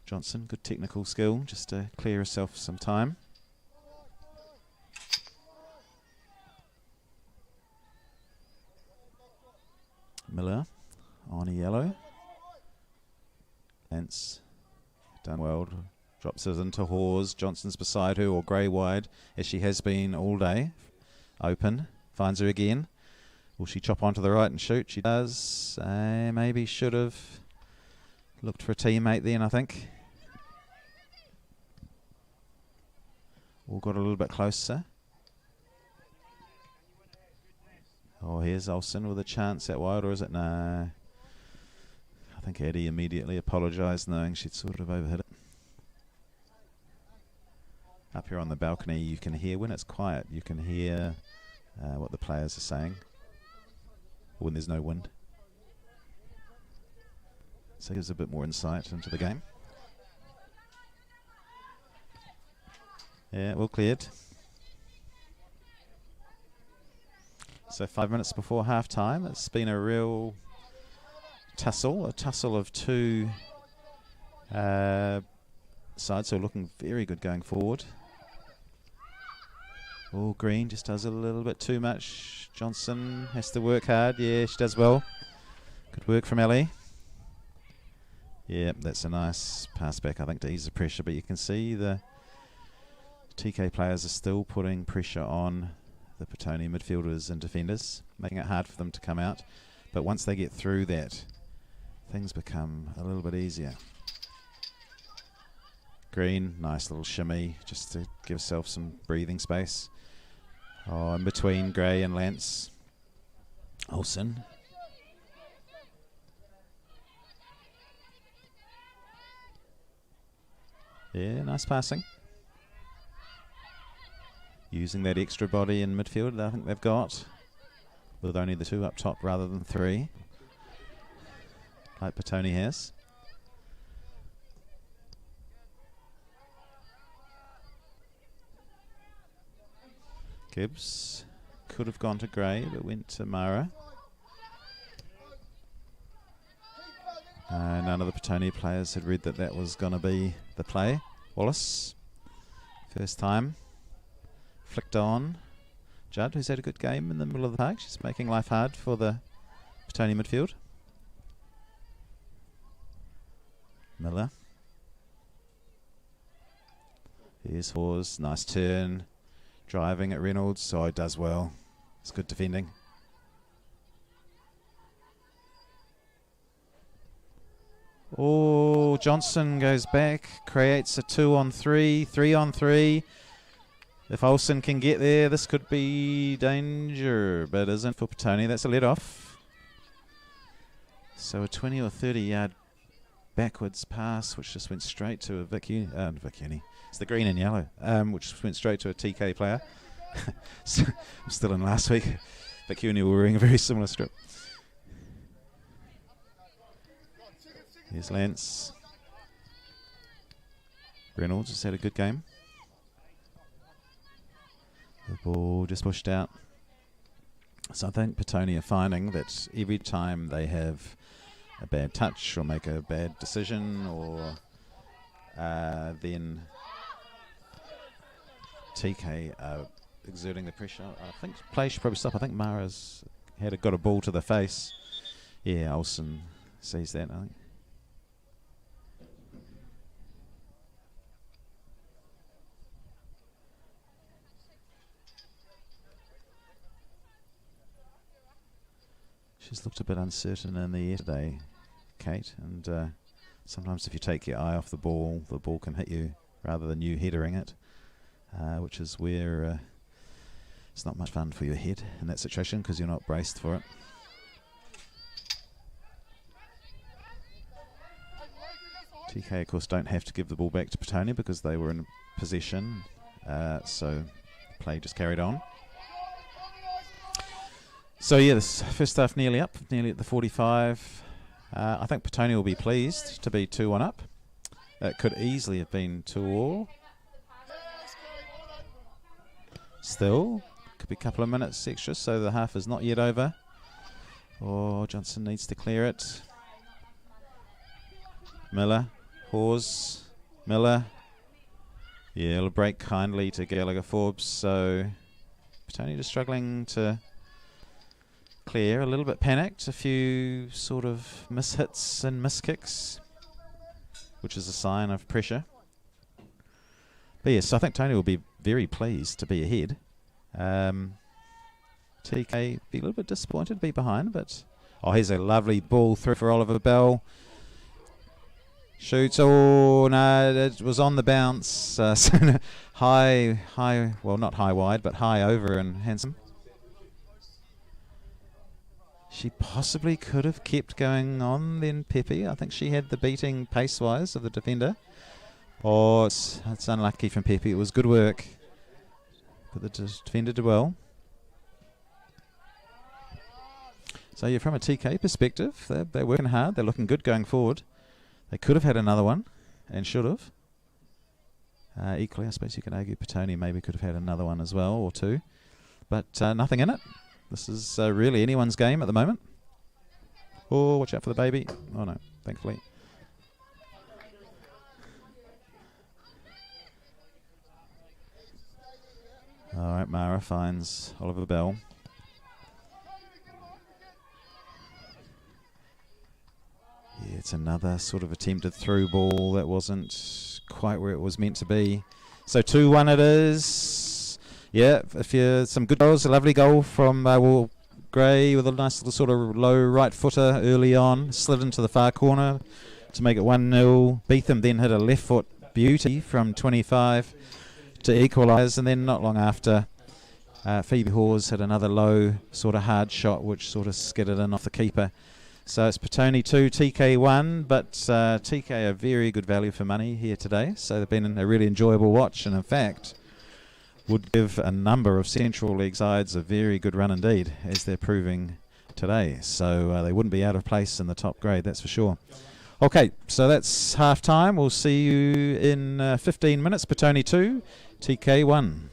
Johnson. Good technical skill just to clear herself some time. Miller on a yellow. Lance done well. Drops it into Hawes. Johnson's beside her, or Gray wide, as she has been all day. Open. Finds her again. Will she chop onto the right and shoot? She does. Maybe should have looked for a teammate then, I think. All got a little bit closer. Oh, here's Olsen with a chance at wide, or is it? No. I think Eddie immediately apologised, knowing she'd sort of overhit it. Up here on the balcony, you can hear, when it's quiet, you can hear what the players are saying when there's no wind. So gives a bit more insight into the game. Yeah, all cleared. So 5 minutes before half time. It's been a real tussle, a tussle of two sides, so looking very good going forward. Oh, Green just does a little bit too much. Johnson has to work hard. Yeah, she does well. Good work from Ellie. Yeah, that's a nice pass back, I think, to ease the pressure. But you can see the TK players are still putting pressure on the Petone midfielders and defenders, making it hard for them to come out. But once they get through that, things become a little bit easier. Green, nice little shimmy just to give herself some breathing space. Oh, in between Gray and Lance. Olsen. Yeah, nice passing. Using that extra body in midfield I think they've got, with only the 2 up top rather than 3, like Petone has. Gibbs could have gone to Gray, but went to Mara. None of the Petone players had read that that was going to be the play. Wallace, first time, flicked on. Judd, who's had a good game in the middle of the park. She's making life hard for the Petone midfield. Miller. Here's Hawes, nice turn. Driving at Reynolds, so it does well. It's good defending. Oh, Johnson goes back, creates a 2-on-3, 3-on-3. If Olsen can get there, this could be danger, but isn't for Petone. That's a let off. So a 20 or 30 yard backwards pass, which just went straight to a Vic Uni. It's the green and yellow, which went straight to a TK player. So I'm still in last week. Vic Uni were wearing a very similar strip. Here's Lance. Reynolds has had a good game. The ball just pushed out. So I think Petone are finding that every time they have a bad touch or make a bad decision, or then TK are exerting the pressure. I think play should probably stop. I think Mara's got a ball to the face. Yeah, Olsen sees that, I think. She's looked a bit uncertain in the air today, Kate, and sometimes if you take your eye off the ball can hit you rather than you headering it, which is where it's not much fun for your head in that situation because you're not braced for it. TK, of course, don't have to give the ball back to Petone because they were in possession, so play just carried on. So yeah, this first half nearly at the 45. I think Petone will be pleased to be 2-1 up. It could easily have been 2-2. Still, could be a couple of minutes extra, so the half is not yet over. Oh, Johnson needs to clear it. Miller, Hawes, Miller. Yeah, it'll break kindly to Gallagher-Forbes, so Petone just struggling to clear, a little bit panicked, a few sort of mishits and miskicks, which is a sign of pressure. But yes, I think Tony will be very pleased to be ahead. TK be a little bit disappointed to be behind, but here's a lovely ball through for Oliver Bell. Shoots, oh no, it was on the bounce. So high, well not high wide, but high over and handsome. She possibly could have kept going on then, Pepe. I think she had the beating pace-wise of the defender. Oh, it's unlucky from Pepe. It was good work, but the defender did well. So yeah, from a TK perspective, they're working hard. They're looking good going forward. They could have had another one, and should have. Equally, I suppose you could argue Petone maybe could have had another one as well, or two. But nothing in it. This is really anyone's game at the moment. Oh, watch out for the baby. Oh no, thankfully. Alright, Mara finds Oliver Bell. Yeah, it's another sort of attempted through ball that wasn't quite where it was meant to be. So 2-1 it is. Yeah, if you some good goals, a lovely goal from Gray with a nice little sort of low right footer early on, slid into the far corner to make it 1-0. Beetham then hit a left foot beauty from 25 to equalise, and then not long after, Phoebe Hawes had another low sort of hard shot which sort of skidded in off the keeper. So it's Petone 2, TK 1, but TK a very good value for money here today, so they've been a really enjoyable watch, and in fact would give a number of Central League sides a very good run indeed, as they're proving today. So they wouldn't be out of place in the top grade, that's for sure. Okay, so that's half time. We'll see you in 15 minutes. Petone 2, TK 1.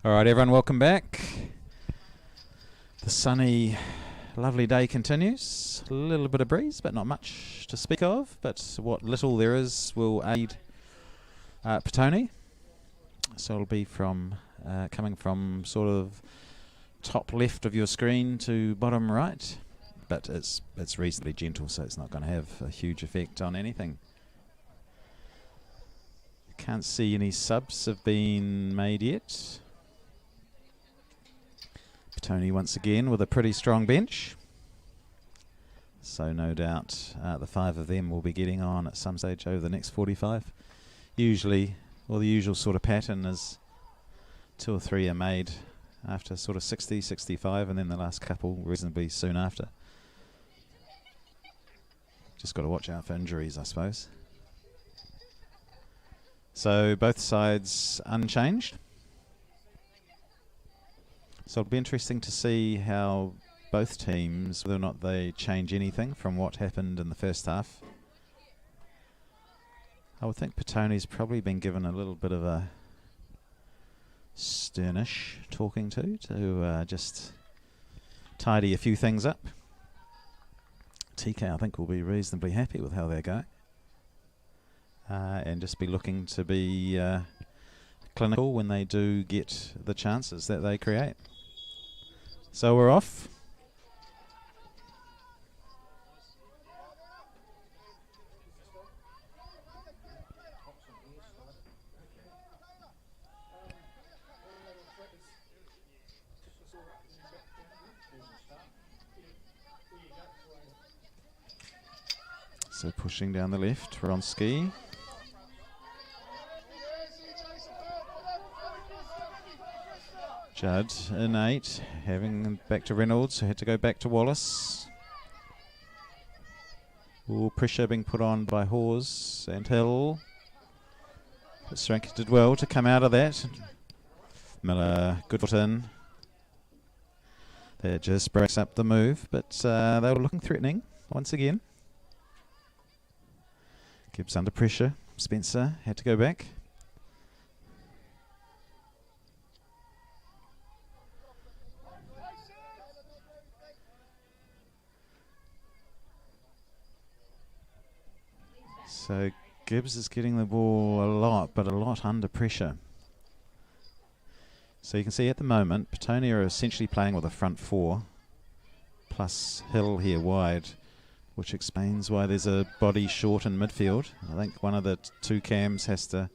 All right, everyone, welcome back. The sunny, lovely day continues. A little bit of breeze, but not much to speak of. But what little there is will aid Petone. So it'll be from coming from sort of top left of your screen to bottom right. But it's reasonably gentle, so it's not going to have a huge effect on anything. Can't see any subs have been made yet. Petone once again with a pretty strong bench. So no doubt the 5 of them will be getting on at some stage over the next 45. Usually, well, the usual sort of pattern is 2 or 3 are made after sort of 60, 65, and then the last couple reasonably soon after. Just got to watch out for injuries, I suppose. So both sides unchanged. So it'll be interesting to see how both teams, whether or not they change anything from what happened in the first half. I would think Petone's probably been given a little bit of a sternish talking to just tidy a few things up. TK, I think, will be reasonably happy with how they're going. And just be looking to be clinical when they do get the chances that they create. So we're off. So pushing down the left, Wronski. Judd in 8, having back to Reynolds, who had to go back to Wallace. Ooh, pressure being put on by Hawes and Hill. But Strank did well to come out of that. Miller, good foot in. That just breaks up the move, but they were looking threatening once again. Gibbs under pressure. Spencer had to go back. So Gibbs is getting the ball a lot, but a lot under pressure. So you can see at the moment, Petone are essentially playing with a front 4, plus Hill here wide, which explains why there's a body short in midfield. I think one of the 2 cams has to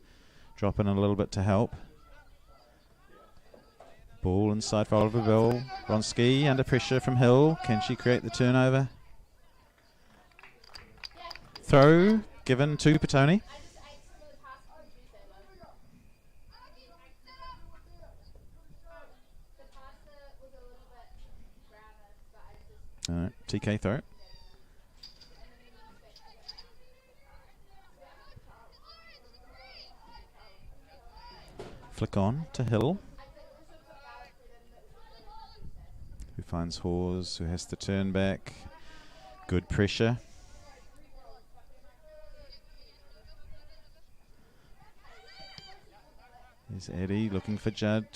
drop in a little bit to help. Ball inside for Oliver Bell. Wronski under pressure from Hill. Can she create the turnover? Throw given to Petone. TK throw. Flick on to Hill, who finds Hawes, who has to turn back. Good pressure. There's Eddie looking for Judd.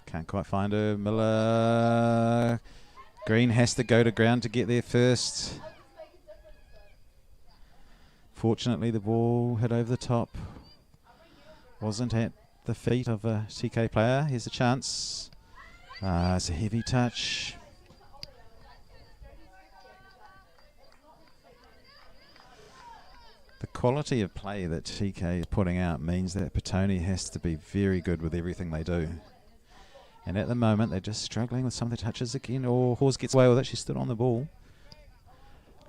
Can't quite find her. Miller. Green has to go to ground to get there first. Fortunately, the ball hit over the top. Wasn't at the feet of a TK player. Here's a chance. It's a heavy touch. The quality of play that TK is putting out means that Petone has to be very good with everything they do. And at the moment, they're just struggling with some of the touches again. Oh, Hawes gets away with it. She stood on the ball.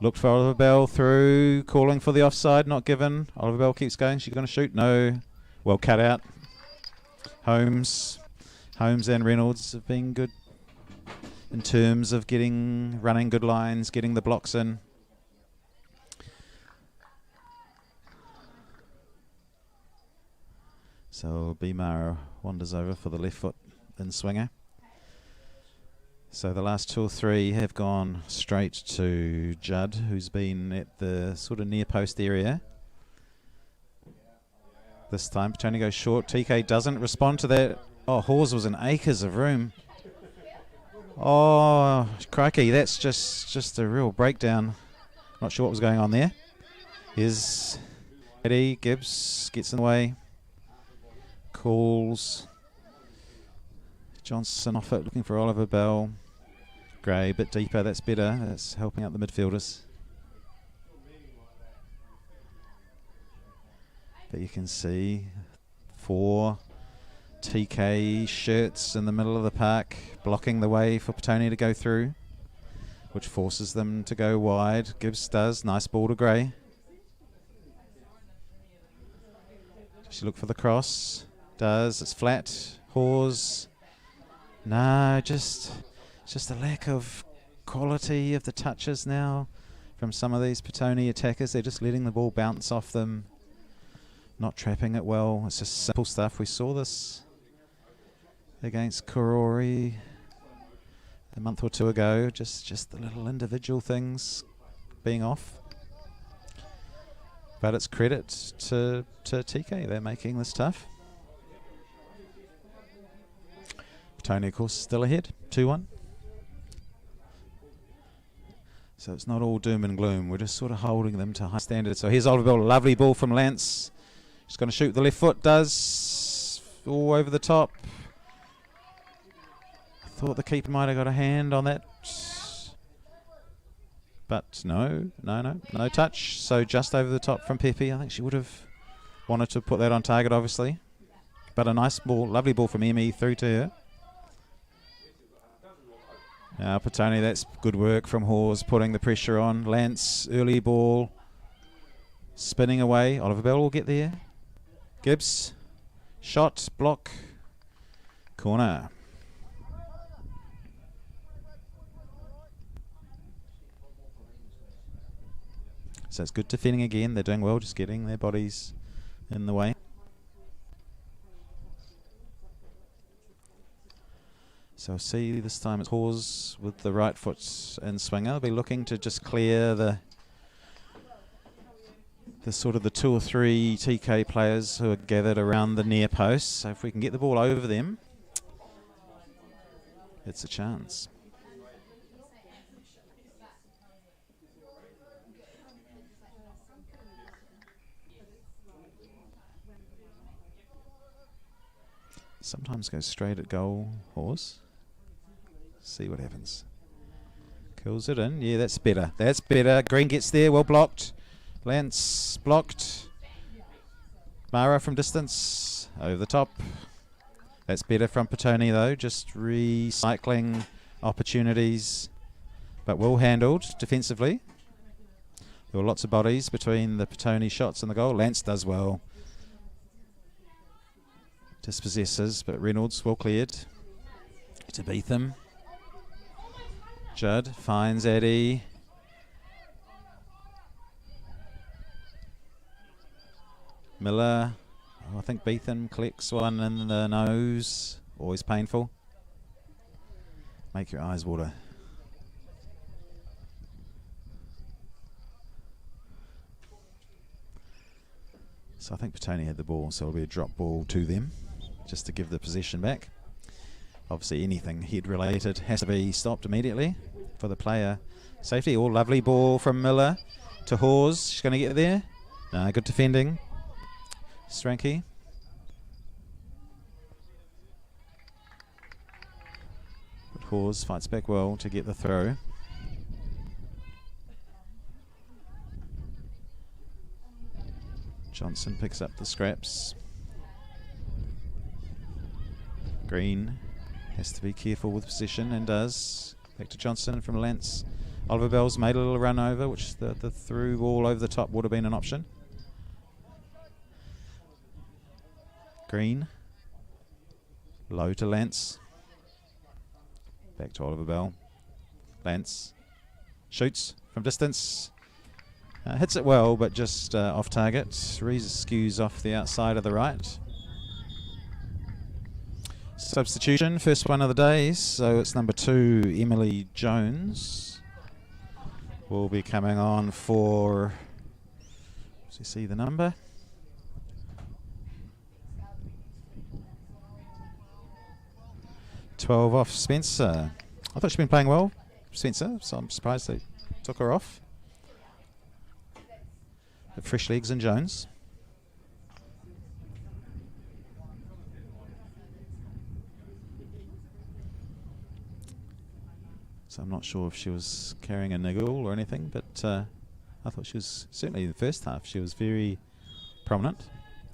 Looked for Oliver Bell through, calling for the offside, not given. Oliver Bell keeps going. She's going to shoot. No. Well cut out. Holmes and Reynolds have been good in terms of running good lines, getting the blocks in. So Bimar wanders over for the left foot in swinger. So the last 2 or 3 have gone straight to Judd, who's been at the sort of near post area. This time Petone goes short. TK doesn't respond to that. Oh, Hawes was in acres of room. Oh, crikey, that's just a real breakdown. Not sure what was going on there. Here's Eddie. Gibbs gets in the way. Calls. Johnson off it, looking for Oliver Bell. Gray, a bit deeper, that's better. That's helping out the midfielders. But you can see 4 TK shirts in the middle of the park, blocking the way for Petone to go through, which forces them to go wide. Gibbs does. Nice ball to Gray. Does she look for the cross? Does. It's flat. Hawes. No, just a lack of quality of the touches now from some of these Petone attackers. They're just letting the ball bounce off them, not trapping it well. It's just simple stuff. We saw this against Karori a month or 2 ago. Just the little individual things being off. But it's credit to TK. They're making this tough. Petone, of course, still ahead, 2-1. So it's not all doom and gloom. We're just sort of holding them to high standards. So here's Oliver Bell, lovely ball from Lance. Just going to shoot the left foot, does. All over the top. I thought the keeper might have got a hand on that. But no touch. So just over the top from Pepe. I think she would have wanted to put that on target, obviously. But a nice ball, lovely ball from Emmy through to her. Now Petone, that's good work from Hawes, putting the pressure on. Lance, early ball, spinning away. Oliver Bell will get there. Gibbs, shot, block, corner. So it's good defending again. They're doing well, just getting their bodies in the way. So see this time it's Hawes with the right foot and swinger. They'll be looking to just clear the sort of the 2 or 3 TK players who are gathered around the near post. So if we can get the ball over them, it's a chance. Sometimes goes straight at goal, Hawes. See what happens. Kills it in. Yeah, that's better. That's better. Green gets there. Well blocked. Lance blocked. Mara from distance. Over the top. That's better from Petone, though. Just recycling opportunities. But well handled defensively. There were lots of bodies between the Petone shots and the goal. Lance does well. Dispossesses, but Reynolds well cleared. To Beetham. Judd finds Eddie. Miller. Oh, I think Beetham collects one in the nose. Always painful. Make your eyes water. So I think Petone had the ball, so it'll be a drop ball to them, just to give the possession back. Obviously anything head related has to be stopped immediately for the player safety. Oh, lovely ball from Miller to Hawes. She's going to get there. No, good defending. Stranky. But Hawes fights back well to get the throw. Johnson picks up the scraps. Green has to be careful with position and does. Back to Johnson from Lance. Oliver Bell's made a little run over, which the through ball over the top would have been an option. Green. Low to Lance. Back to Oliver Bell. Lance. Shoots from distance. Hits it well, but just off target. Skews off the outside of the right. Substitution, first one of the day, so it's number 2, Emily Jones. Will be coming on for, does you see the number? 12 off Spencer. I thought she'd been playing well, Spencer, so I'm surprised they took her off. But fresh legs and Jones. So I'm not sure if she was carrying a niggle or anything, but I thought she was, certainly in the first half, she was very prominent.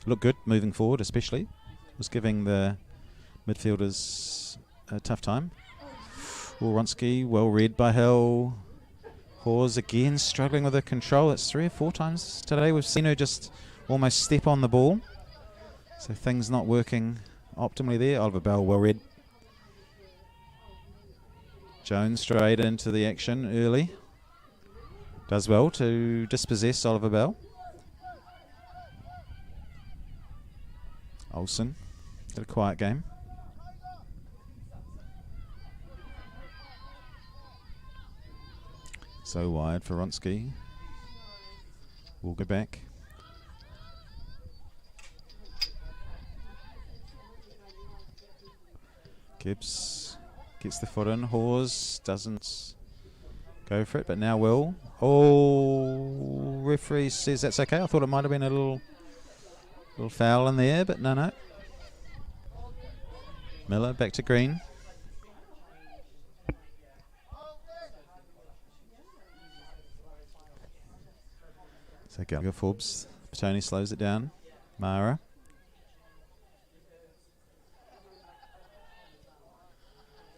Looked good moving forward, especially. Was giving the midfielders a tough time. Wronski, well read by Hill. Hawes again struggling with her control. It's 3 or 4 times today we've seen her just almost step on the ball. So things not working optimally there. Oliver Bell, well read. Jones straight into the action early. Does well to dispossess Oliver Bell. Olsen, had a quiet game. So wide for Wronski. We'll go back. Gibbs gets the foot in. Hawes doesn't go for it, but now will. Oh, referee says that's okay. I thought it might have been a little foul in there, but no. Miller back to Green. So Gallagher Forbes. Petone slows it down. Mara.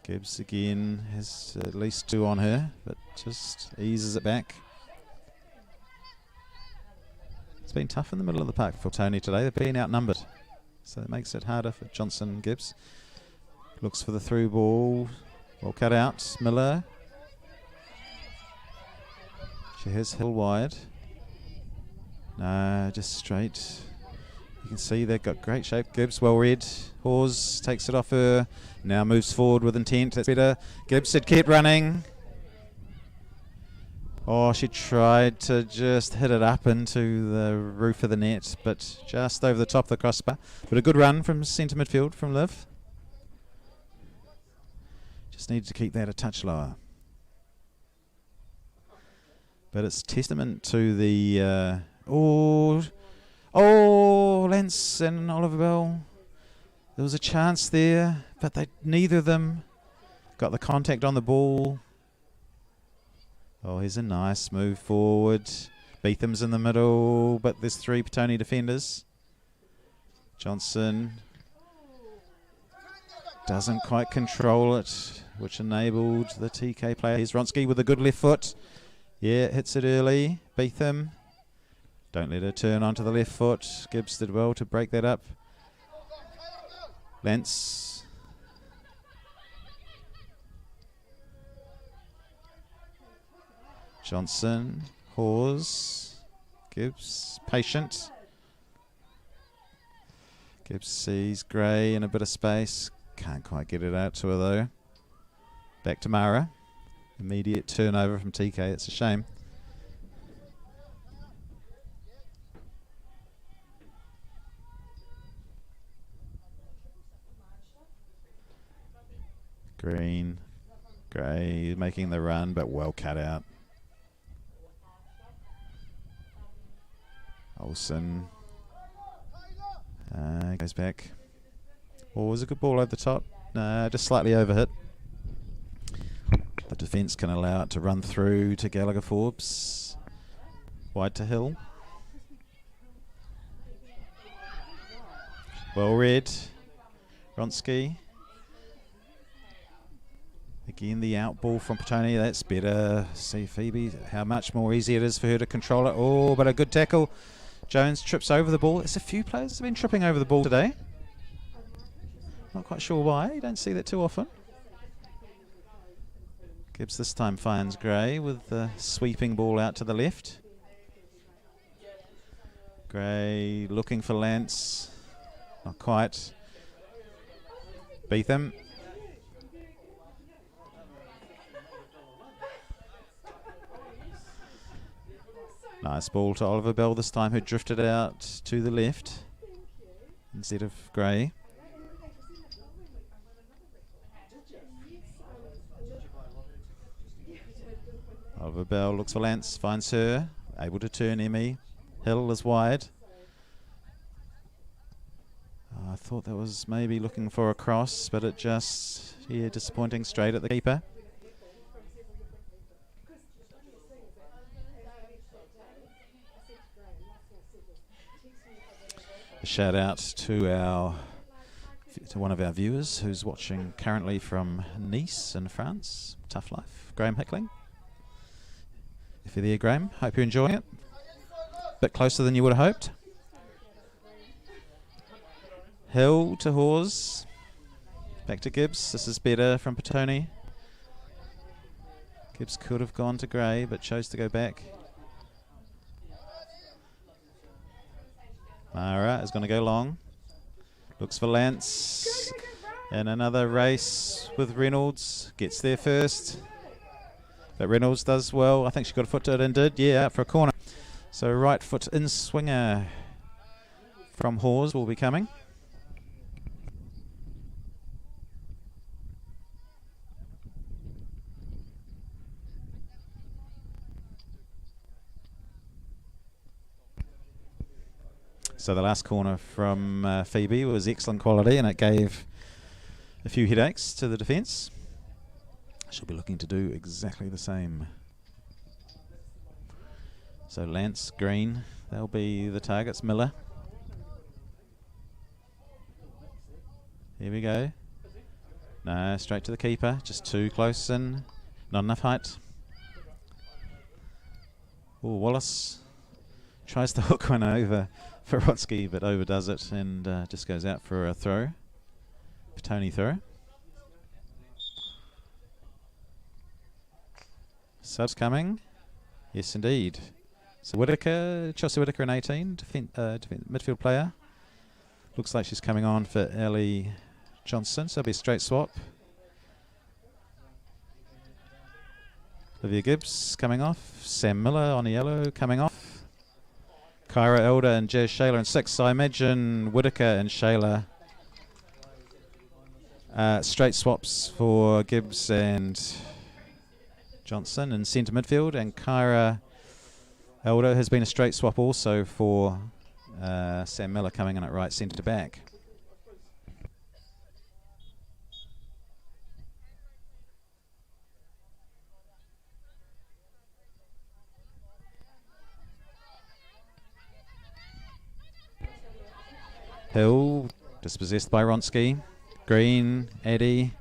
Gibbs again has at least 2 on her, but just eases it back. It's been tough in the middle of the park for Tony today. They've been outnumbered, so it makes it harder for Johnson. Gibbs looks for the through ball. Well cut out. Miller. She has Hill wide. No, just straight. You can see they've got great shape. Gibbs well read. Hawes takes it off her. Now moves forward with intent. That's better. Gibbs had kept running. Oh, she tried to just hit it up into the roof of the net, but just over the top of the crossbar. But a good run from centre midfield from Liv. Just needed to keep that a touch lower. But it's testament to the... Lance and Oliver Bell. There was a chance there, but neither of them got the contact on the ball. Oh, here's a nice move forward. Beetham's in the middle, but there's 3 Petone defenders. Johnson doesn't quite control it, which enabled the TK player. Here's Wronski with a good left foot. Yeah, hits it early. Beetham. Don't let her turn onto the left foot. Gibbs did well to break that up. Lance. Johnson. Hawes. Gibbs. Patient. Gibbs sees Gray in a bit of space. Can't quite get it out to her though. Back to Mara. Immediate turnover from TK. It's a shame. Green. Gray making the run, but well cut out. Olsen. Goes back. Oh, was a good ball over the top. Just slightly overhit. The defence can allow it to run through to Gallagher Forbes. Wide to Hill. Well read. Wronski. Again, the out ball from Petone. That's better. See Phoebe, how much more easy it is for her to control it. Oh, but a good tackle. Jones trips over the ball. There's a few players that have been tripping over the ball today. Not quite sure why. You don't see that too often. Gibbs this time finds Gray with the sweeping ball out to the left. Gray looking for Lance. Not quite. Beetham. Nice ball to Oliver Bell this time, who drifted out to the left instead of Gray. Oliver Bell looks for Lance, finds her, able to turn Emmy. Hill is wide. I thought that was maybe looking for a cross, but it just, disappointing straight at the keeper. A shout out to one of our viewers who's watching currently from Nice in France. Tough life. Graham Hickling. If you're there, Graham, hope you're enjoying it. Bit closer than you would have hoped. Hill to Hawes. Back to Gibbs. This is better from Petone. Gibbs could have gone to Gray, but chose to go back. Mara is going to go long. Looks for Lance. And another race with Reynolds. Gets there first. But Reynolds does well. I think she got a foot to it and did. Yeah, out for a corner. So right foot in swinger from Hawes will be coming. So the last corner from Phoebe was excellent quality, and it gave a few headaches to the defence. She'll be looking to do exactly the same. So Lance, Green, they'll be the targets. Miller. Here we go. No, straight to the keeper. Just too close in. Not enough height. Oh, Wallace tries to hook one over for Rotsky, but overdoes it and just goes out for a throw. Petone throw. Subs coming. Yes, indeed. So Whitaker, Chelsea Whitaker in 18, midfield player. Looks like she's coming on for Ellie Johnson, so it'll be a straight swap. Olivia Gibbs coming off. Sam Miller on a yellow coming off. Kyra Elder and Jez Shayla in 6. So I imagine Whitaker and Shayla straight swaps for Gibbs and Johnson in centre midfield, and Kyra Elder has been a straight swap also for Sam Miller coming in at right centre back. Hill, dispossessed by Ronsky. Green, Eddie,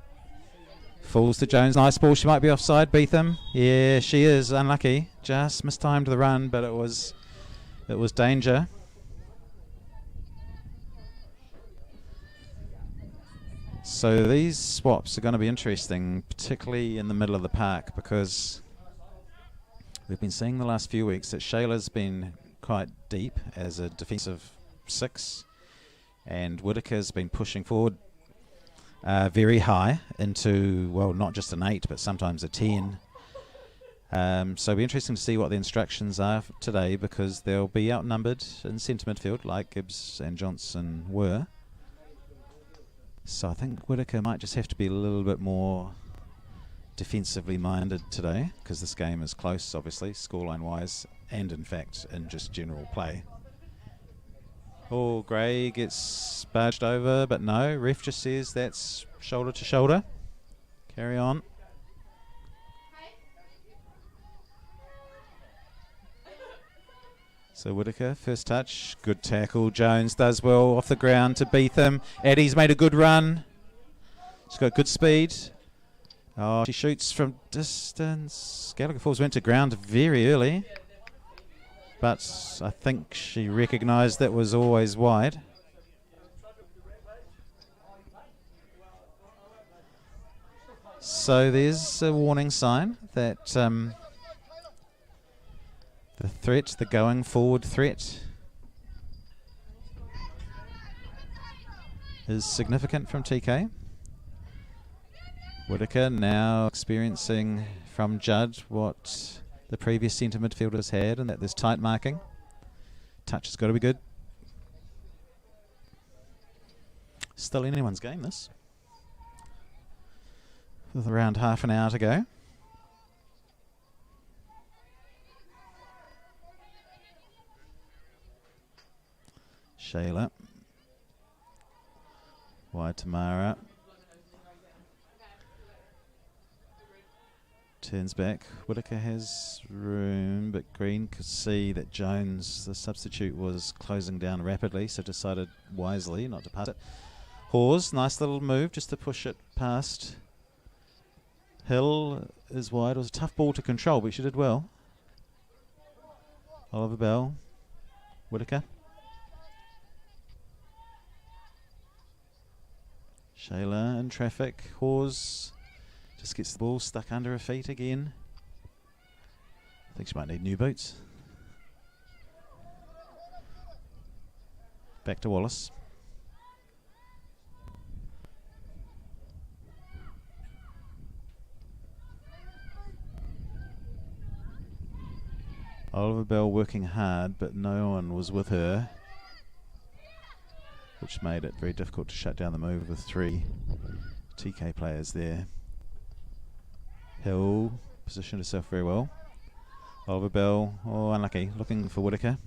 falls to Jones. Nice ball, she might be offside. Beetham, yeah, she is. Unlucky, just mistimed the run, but it was danger. So these swaps are going to be interesting, particularly in the middle of the park, because we've been seeing the last few weeks that Shayla's been quite deep as a defensive 6. And Whitaker's been pushing forward very high into, well, not just an 8, but sometimes a 10. So it'll be interesting to see what the instructions are today, because they'll be outnumbered in centre midfield like Gibbs and Johnson were. So I think Whitaker might just have to be a little bit more defensively minded today, because this game is close, obviously, scoreline-wise, and in fact in just general play. Oh, Gray gets barged over, but no, ref just says that's shoulder to shoulder. Carry on. So Whitaker, first touch, good tackle. Jones does well off the ground to Beetham. Addie's made a good run. She's got good speed. Oh, she shoots from distance. Gallagher Falls went to ground very early, but I think she recognised that was always wide. So there's a warning sign that the threat, the going forward threat, is significant from TK. Whitaker now experiencing from Judd what the previous centre midfielders had, and that there's tight marking. Touch has got to be good. Still anyone's game, this. With around half an hour to go. Shayla. Wide to Mara. Turns back. Whitaker has room, but Green could see that Jones, the substitute, was closing down rapidly, so decided wisely not to pass it. Hawes, nice little move just to push it past. Hill is wide. It was a tough ball to control, but she did well. Oliver Bell. Whitaker. Shayla in traffic. Hawes just gets the ball stuck under her feet again. I think she might need new boots. Back to Wallace. Oliver Bell working hard, but no one was with her, which made it very difficult to shut down the move with 3 TK players there. Hill positioned herself very well. Oliver Bell, oh unlucky, looking for Whitaker.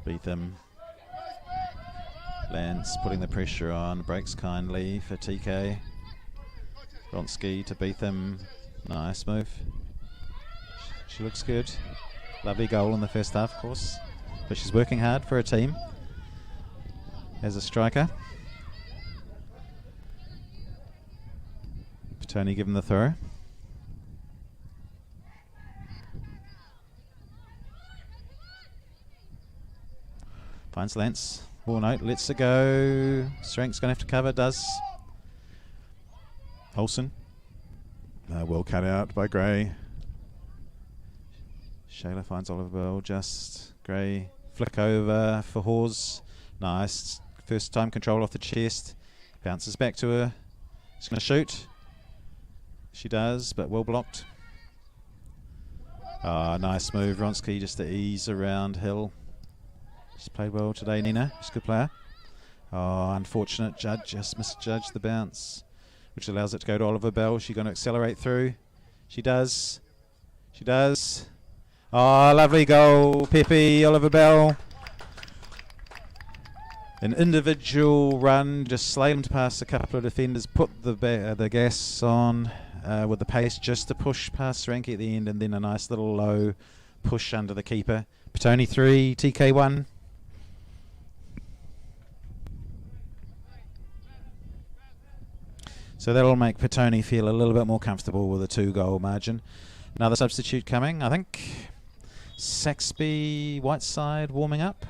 Beetham. Lance putting the pressure on, breaks kindly for TK. Vronsky to Beetham. Nice move. She looks good. Lovely goal in the first half, of course. But she's working hard for her team as a striker. Petone given the throw. Finds Lance. Ball note, lets it go. Strank's going to have to cover, does. Olsen. Well cut out by Gray. Shayla finds Oliver Bell, just Gray. Flick over for Hawes. Nice. First time control off the chest. Bounces back to her. She's going to shoot. She does, but well blocked. Nice move, Vronsky, just to ease around Hill. She's played well today, Nina. She's a good player. Unfortunate. Judge just misjudged the bounce, which allows it to go to Oliver Bell. She's going to accelerate through. She does. She does. Lovely goal, Pepe, Oliver Bell. An individual run, just slaloomed past a couple of defenders, put the gas on with the pace just to push past Ranky at the end, and then a nice little low push under the keeper. Petone 3, TK 1. So that'll make Petone feel a little bit more comfortable with a 2-goal margin. Another substitute coming, I think. Saxby, Whiteside warming up.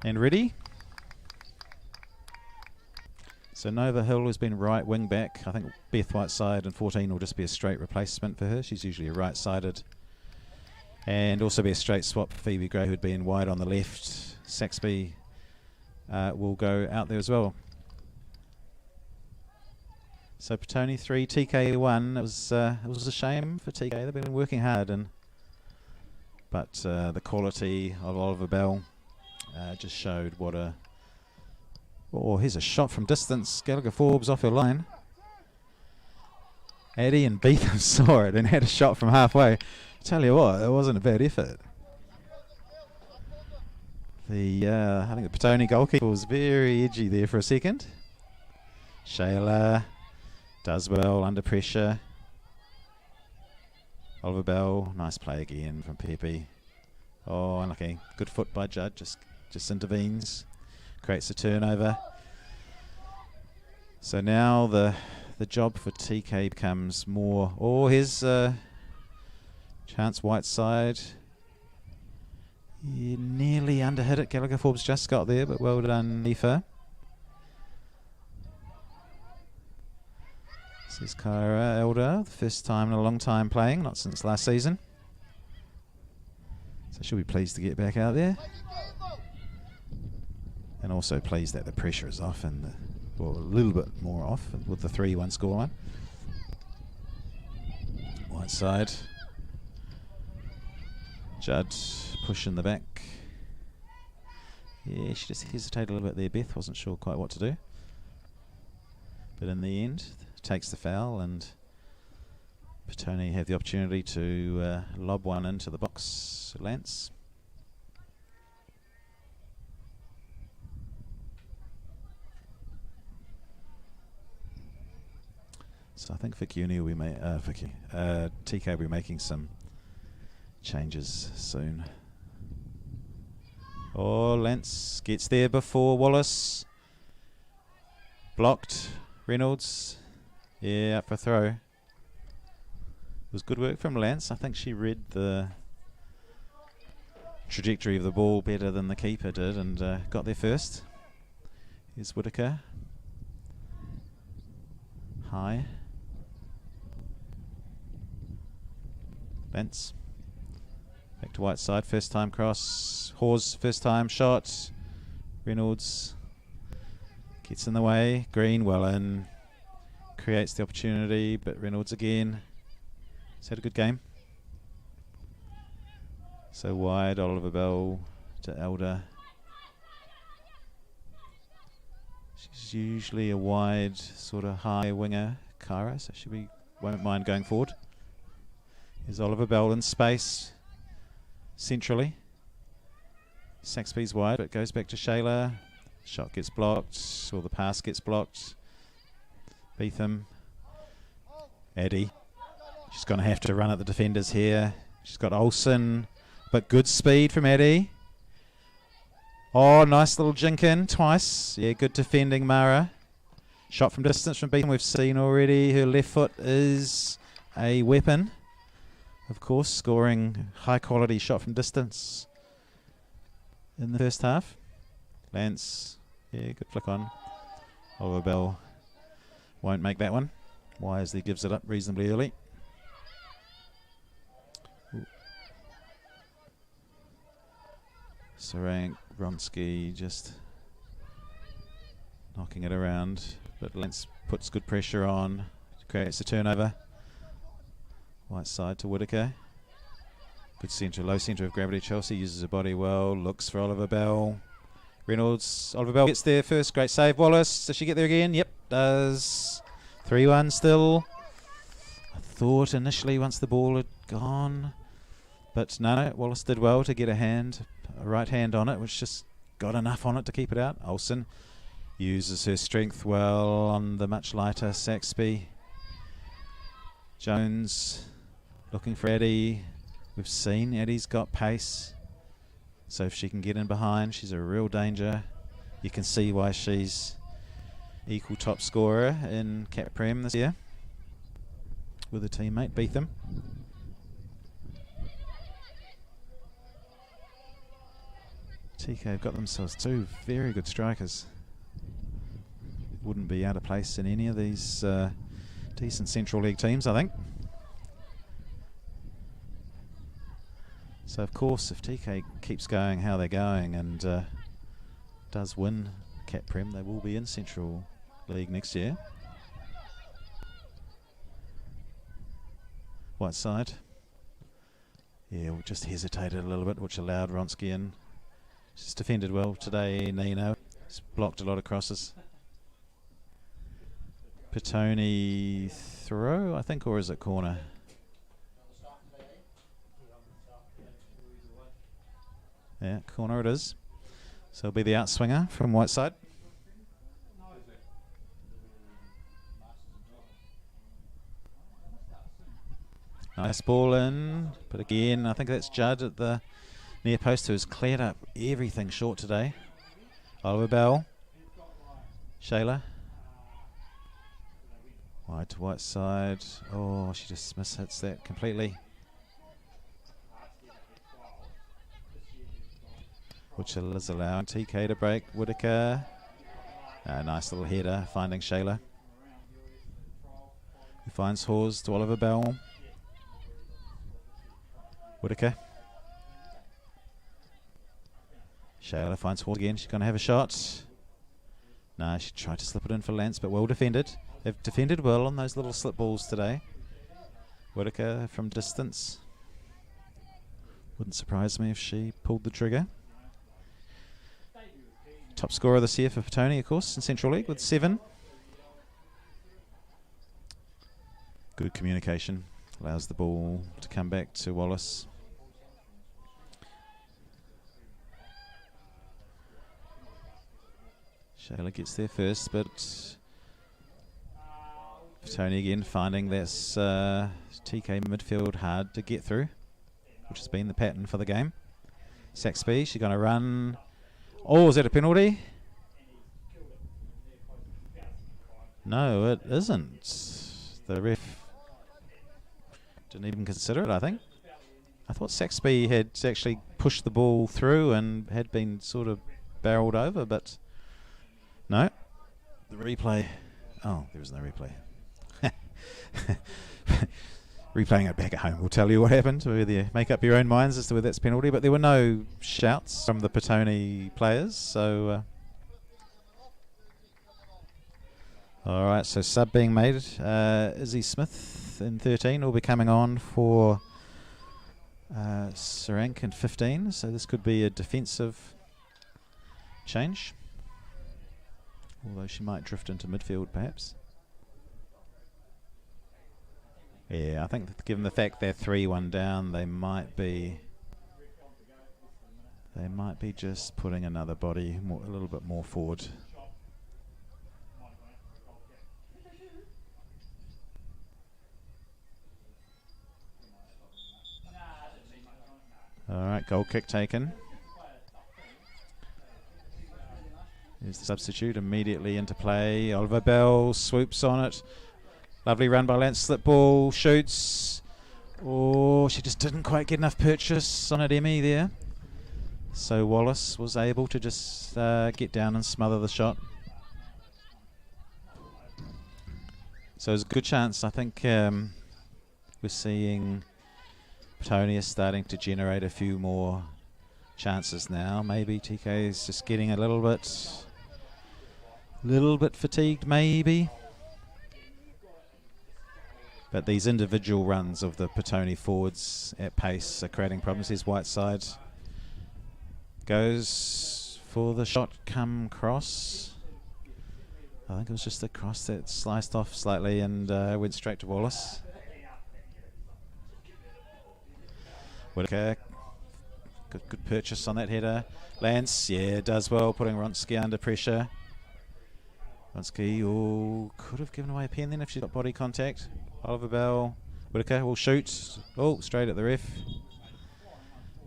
And ready. So Nova Hill has been right wing back. I think Beth Whiteside in 14 will just be a straight replacement for her. She's usually a right-sided. And also be a straight swap for Phoebe Gray, who'd been wide on the left. Saxby will go out there as well. So Petone 3, TK 1. It was a shame for TK. They've been working hard, but the quality of Oliver Bell just showed what a. Oh, here's a shot from distance. Gallagher Forbes off her line. Addy and Beetham saw it and had a shot from halfway. Tell you what, it wasn't a bad effort. I think the Petone goalkeeper was very edgy there for a second. Shayla does well under pressure. Oliver Bell, nice play again from Pepe. Unlucky. Good foot by Judd, just intervenes. Creates a turnover. So now the job for TK becomes more. Here's chance Whiteside. He nearly underhit it. Gallagher Forbes just got there, but well done, Nifa. This is Kyra Elder, the first time in a long time playing, not since last season. So she'll be pleased to get back out there. And also pleased that the pressure is off, and a little bit more off with the 3-1 scoreline. Right side. Judd pushing the back. Yeah, she just hesitated a little bit there, Beth. Wasn't sure quite what to do. But in the end, takes the foul, and Petone have the opportunity to lob one into the box. Lance. So I think Vicky will be TK will be making some changes soon. Oh, Lance gets there before Wallace. Blocked. Reynolds. Yeah, up for throw. It was good work from Lance. I think she read the trajectory of the ball better than the keeper did and got there first. Here's Whittaker. High. Lance. Back to Whiteside, first time cross. Hawes, first time shot. Reynolds gets in the way. Green well in. Creates the opportunity, but Reynolds again. He's had a good game. So wide, Oliver Bell to Elder. She's usually a wide, sort of high winger, Kara, so she won't mind going forward. Here's Oliver Bell in space. Centrally. Saxby's wide, but goes back to Shayla. Shot gets blocked, or the pass gets blocked. Beetham. Addie. She's going to have to run at the defenders here. She's got Olsen, but good speed from Addie. Oh, nice little jink in twice. Yeah, good defending, Mara. Shot from distance from Beetham. We've seen already her left foot is a weapon. Of course, scoring high-quality shot from distance in the first half. Lance, yeah, good flick on. Oliver Bell won't make that one. Wisely gives it up reasonably early. Sarank, Vronsky just knocking it around, but Lance puts good pressure on, creates a turnover. White side to Whittaker. Good centre, low centre of gravity. Chelsea uses her body well, looks for Oliver Bell. Reynolds, Oliver Bell gets there first, great save. Wallace, does she get there again? Yep, does. 3-1 still. I thought initially once the ball had gone, but no, Wallace did well to get a right hand on it, which just got enough on it to keep it out. Olsen uses her strength well on the much lighter Saxby. Jones looking for Addie. We've seen Addie's got pace, so if she can get in behind, she's a real danger. You can see why she's equal top scorer in Cap Prem this year with a teammate, Beetham. TK have got themselves two very good strikers. Wouldn't be out of place in any of these decent Central League teams, I think. So of course, if TK keeps going how they're going and does win Cap Prem, they will be in Central League next year. White side. Yeah, we just hesitated a little bit, which allowed Vronsky in. She's defended well today, Nino. She's blocked a lot of crosses. Petone throw, I think, or is it corner? Yeah, corner it is. So it'll be the outswinger from Whiteside. Nice ball in, but again, I think that's Judd at the near post who's cleared up everything short today. Oliver Bell. Shayla. Wide to Whiteside. Oh, she just mishits that completely. Which is allowing TK to break. Whittaker. Nice little header, finding Shayla. He finds Hawes to Oliver Bell. Whittaker. Shayla finds Hawes again. She's going to have a shot. No, she tried to slip it in for Lance, but well defended. They've defended well on those little slip balls today. Whitaker from distance. Wouldn't surprise me if she pulled the trigger. Top scorer this year for Petone, of course, in Central League with 7. Good communication. Allows the ball to come back to Wallace. Shayla gets there first, but Petone again finding this TK midfield hard to get through, which has been the pattern for the game. Saxby, she's going to run. Oh, is that a penalty? No, it isn't. The ref didn't even consider it, I think. I thought Saxby had actually pushed the ball through and had been sort of barreled over, but no. The replay. Oh, there was no replay. Replaying it back at home will tell you what happened. Whether you make up your own minds as to whether that's penalty, but there were no shouts from the Petone players. So, all right. So sub being made. Izzy Smith in 13 will be coming on for Sarank in 15. So this could be a defensive change, although she might drift into midfield perhaps. Yeah, I think given the fact they're 3-1 down, they might be just putting another body a little bit more forward. All right, goal kick taken. Here's the substitute immediately into play. Oliver Bell swoops on it. Lovely run by Lance, slip ball, shoots. Oh, she just didn't quite get enough purchase on it, Emmy, there. So Wallace was able to just get down and smother the shot. So it's a good chance. I think we're seeing Petone is starting to generate a few more chances now. Maybe TK is just getting a little bit fatigued, maybe. But these individual runs of the Petone forwards at pace are creating problems. Here's Whiteside. Goes for the shot, come cross. I think it was just the cross that sliced off slightly and went straight to Wallace. Whitaker, good purchase on that header. Lance, yeah, does well, putting Ronsky under pressure. Ronsky, oh, could have given away a pen then if she got body contact. Oliver Bell, Whitaker will shoot. Oh, straight at the ref.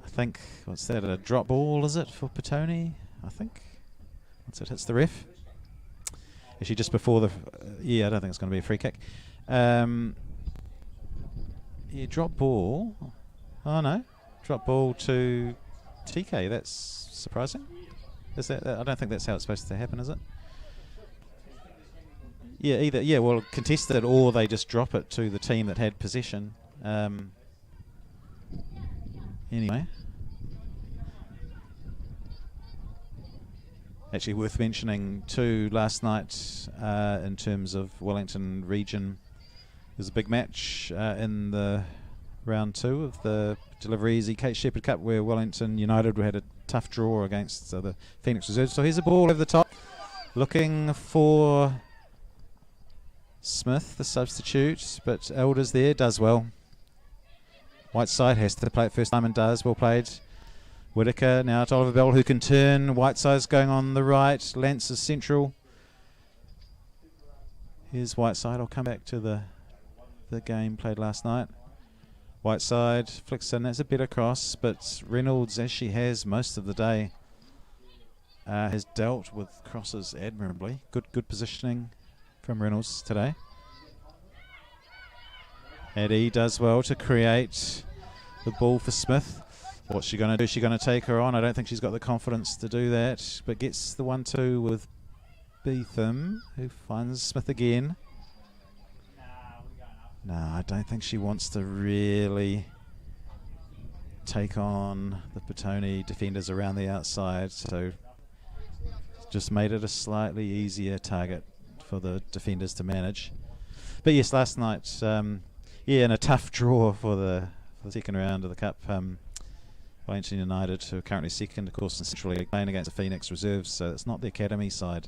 I think, what's that, a drop ball, is it, for Petone? I think. Once it hits the ref. Actually, just before the... yeah, I don't think it's going to be a free kick. Yeah, drop ball. Oh, no. Drop ball to TK. That's surprising. Is that? I don't think that's how it's supposed to happen, is it? Yeah, either, yeah, well, contested, or they just drop it to the team that had possession. Anyway. Actually worth mentioning too, last night in terms of Wellington region, there's a big match in the round 2 of the Delivery Easy Sheppard Cup where Wellington United had a tough draw against the Phoenix Reserves. So here's a ball over the top, looking for Smith, the substitute, but Elders there, does well. Whiteside has to play it first time and does, well played. Whitaker now to Oliver Bell, who can turn. Whiteside's going on the right, Lance is central. Here's Whiteside, I'll come back to the game played last night. Whiteside flicks in, that's a better cross, but Reynolds, as she has most of the day, has dealt with crosses admirably. Good positioning from Reynolds today. Eddie does well to create the ball for Smith. What's she going to do? She's going to take her on. I don't think she's got the confidence to do that, but gets the 1-2 with Beetham, who finds Smith again. No, I don't think she wants to really take on the Petone defenders around the outside, so just made it a slightly easier target for the defenders to manage. But yes, last night Yeah, and a tough draw for the second round of the Cup. Wellington United, who are currently second, of course, in Central League, playing against the Phoenix Reserves. So it's not the academy side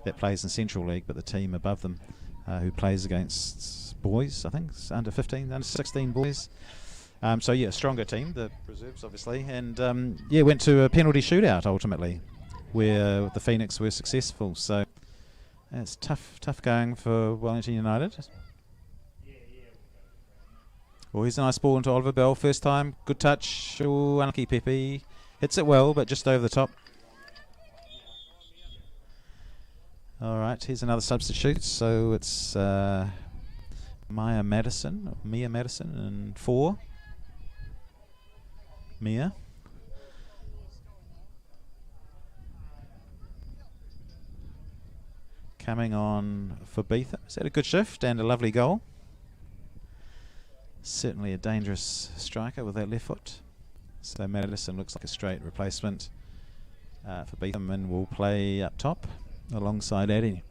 that plays in Central League, but the team above them who plays against boys, I think, under 15, under 16 boys. So yeah, stronger team, the Reserves obviously, and yeah, went to a penalty shootout ultimately, where the Phoenix were successful. So it's tough going for Wellington United. Well, here's a nice ball into Oliver Bell, first time, good touch. Oh, unlucky Pepe, hits it well, but just over the top. All right, here's another substitute. So it's Mia Madison, and 4. Mia. Coming on for Beetham. Is that a good shift and a lovely goal? Certainly a dangerous striker with that left foot. So Madison looks like a straight replacement for Beetham and will play up top alongside Addy.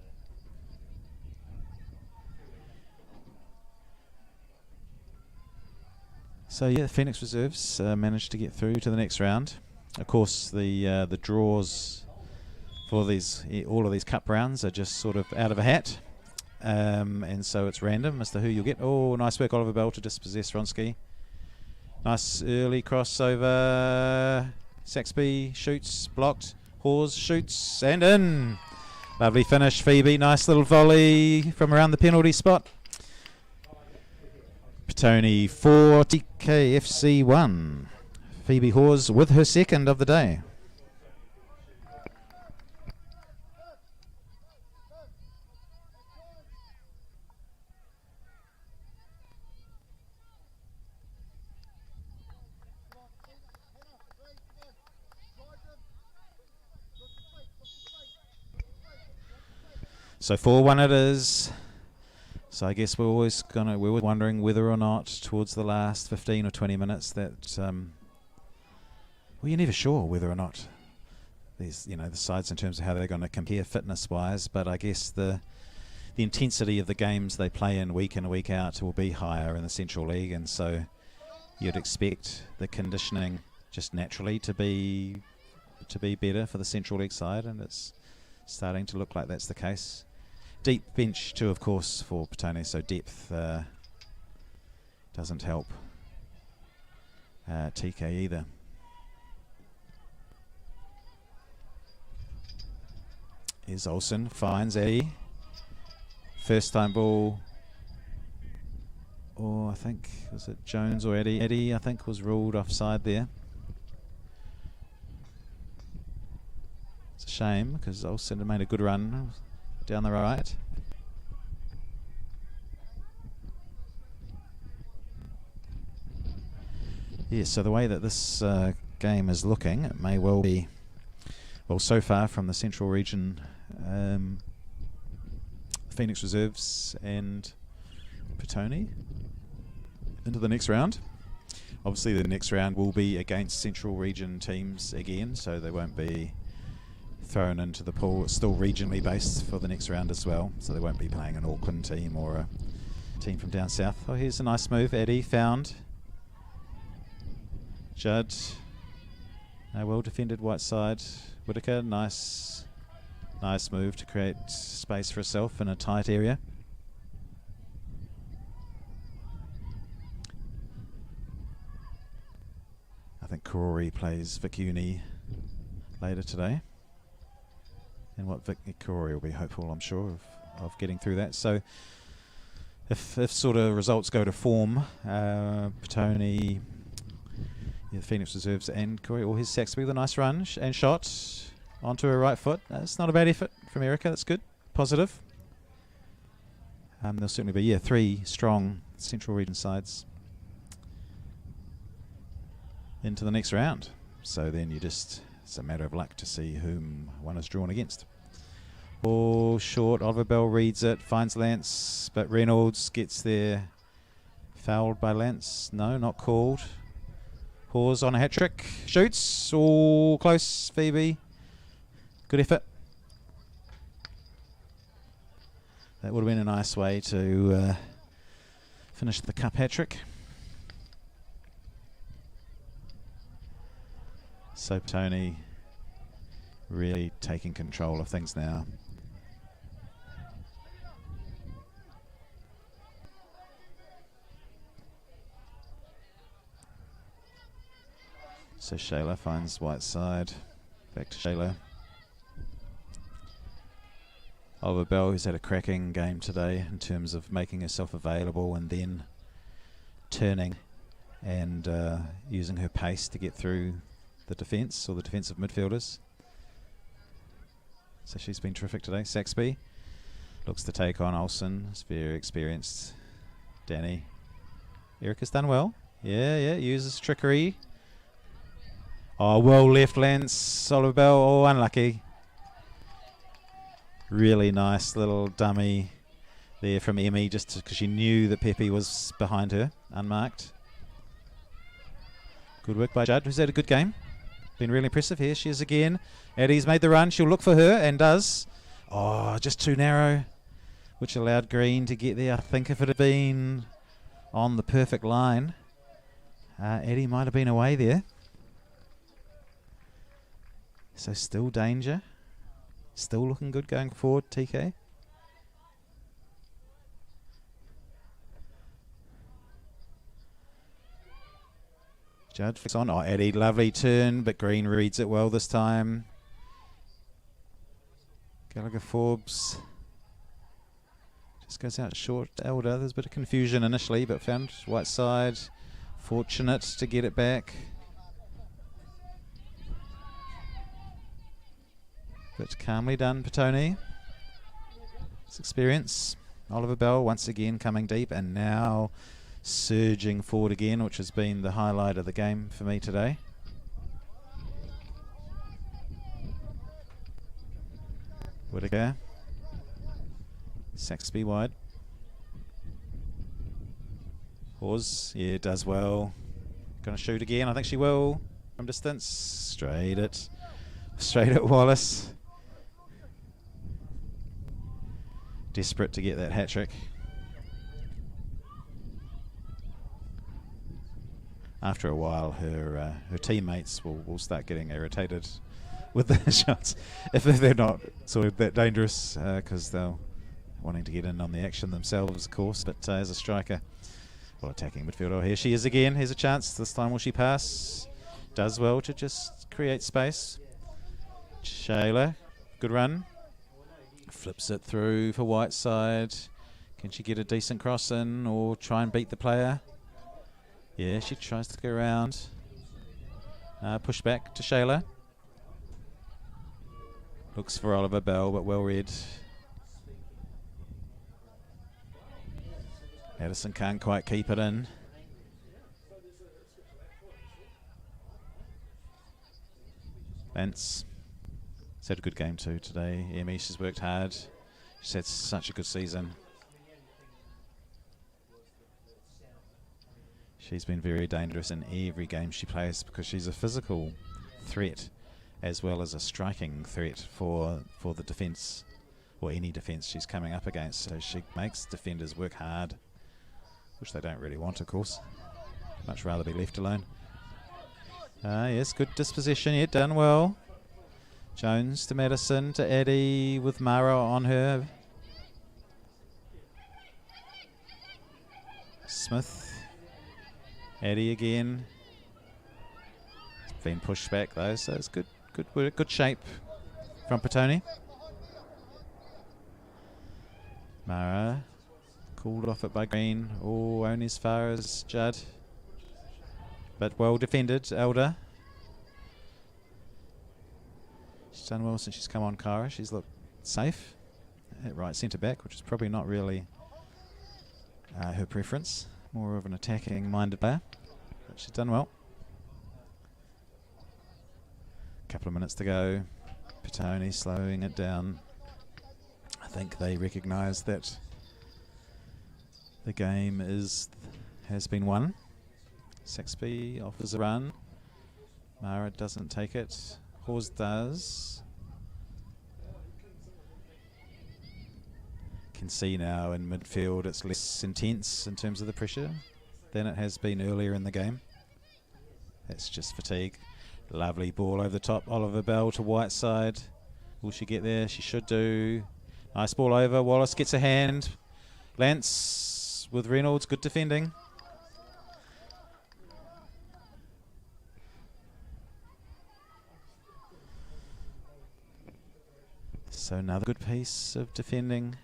So yeah, the Phoenix Reserves managed to get through to the next round. Of course, the draws for all of these cup rounds are just sort of out of a hat, and so it's random as to who you'll get. Oh, nice work, Oliver Bell, to dispossess Ronsky. Nice early crossover. Saxby shoots, blocked. Hawes shoots and in. Lovely finish, Phoebe. Nice little volley from around the penalty spot. Petone 4, TKFC 1. Phoebe Hawes with her second of the day. So 4-1 it is. So I guess we're wondering whether or not towards the last 15 or 20 minutes that well, you're never sure whether or not these, the sides in terms of how they're going to compare fitness wise, but I guess the intensity of the games they play in week week out will be higher in the Central League, and so you'd expect the conditioning just naturally to be better for the Central League side, and it's starting to look like that's the case. Deep bench too, of course, for Petone, so depth doesn't help TK either. Here's Olsen, finds Eddie. First time ball. Oh, I think, was it Jones or Eddie? Eddie, I think, was ruled offside there. It's a shame, because Olsen had made a good run down the right. Yeah, so the way that this game is looking, it may well be, well, so far from the Central Region, Phoenix Reserves and Petone into the next round. Obviously the next round will be against Central Region teams again, so they won't be thrown into the pool. It's still regionally based for the next round as well, so they won't be playing an Auckland team or a team from down south. Oh, here's a nice move. Eddie found Judd. Well defended Whiteside. Whitaker, nice move to create space for herself in a tight area. I think Karori plays Vic Uni later today. And what Vic Karori will be hopeful, I'm sure, of getting through that. So if sort of results go to form, Petone, the Phoenix Reserves and Karori, or his Saxby with a nice run and shot onto her right foot. That's not a bad effort from Erica. That's good. Positive. There'll certainly be, 3 strong Central Region sides into the next round. So then it's a matter of luck to see whom one is drawn against. Ball short, Oliver Bell reads it, finds Lance, but Reynolds gets there. Fouled by Lance. No, not called. Hawes on a hat-trick. Shoots. All close, Phoebe. Good effort. That would have been a nice way to finished the cup hat-trick. So Petone really taking control of things now. So Shayla finds white side. Back to Shayla. Oliver Bell, who's had a cracking game today in terms of making herself available and then turning and using her pace to get through the defence or the defensive midfielders. So she's been terrific today. Saxby looks to take on Olsen. It's very experienced. Danny. Erica's done well. Yeah, uses trickery. Oh, well left, Lance. Oliver Bell, oh, unlucky. Really nice little dummy there from Emmy, just because she knew that Pepe was behind her, unmarked. Good work by Judd, who's had a good game. Been really impressive. Here she is again. Addie's made the run. She'll look for her and does. Oh, just too narrow, which allowed Green to get there. I think if it had been on the perfect line, Addie might have been away there. So still danger. Still looking good going forward, TK. Judd flicks on. Oh, Eddie, lovely turn, but Green reads it well this time. Gallagher Forbes just goes out short. Elder, there's a bit of confusion initially, but found white side. Fortunate to get it back. But calmly done, Petone. It's experience. Oliver Bell once again coming deep and now surging forward again, which has been the highlight of the game for me today. Whittaker. Saxby wide. Hawes, yeah, does well. Gonna shoot again, I think she will. From distance, straight at Wallace. Desperate to get that hat-trick. After a while, her teammates will start getting irritated with the shots if they're not sort of that dangerous, because they're wanting to get in on the action themselves, of course. But as a striker, well, attacking midfielder, here she is again. Here's a chance. This time will she pass? Does well to just create space. Shayla, good run. Flips it through for Whiteside. Can she get a decent cross in or try and beat the player? Yeah, she tries to go around. Push back to Shayla. Looks for Oliver Bell, but well read. Addison can't quite keep it in. Vance. She's had a good game too today. Emmy, she's worked hard. She's had such a good season. She's been very dangerous in every game she plays because she's a physical threat as well as a striking threat for the defence, or any defence she's coming up against. So she makes defenders work hard, which they don't really want, of course. Much rather be left alone. Yes, good disposition. Yeah, done well. Jones to Madison, to Eddie with Mara on her. Smith. Eddie again. Been pushed back though, so it's good work, good shape from Petone. Mara called off it by Green. Oh, only as far as Judd. But well defended, Elder. She's done well since she's come on, Kara. She's looked safe at right centre back, which is probably not really her preference. More of an attacking minded player, but she's done well. Couple of minutes to go. Petone slowing it down. I think they recognise that the game has been won. Saxby offers a run. Mara doesn't take it. Hawes does. can see now in midfield it's less intense in terms of the pressure than it has been earlier in the game. That's just fatigue. Lovely ball over the top. Oliver Bell to Whiteside. Will she get there? She should do. Nice ball over. Wallace gets a hand. Lance with Reynolds. Good defending. So another good piece of defending.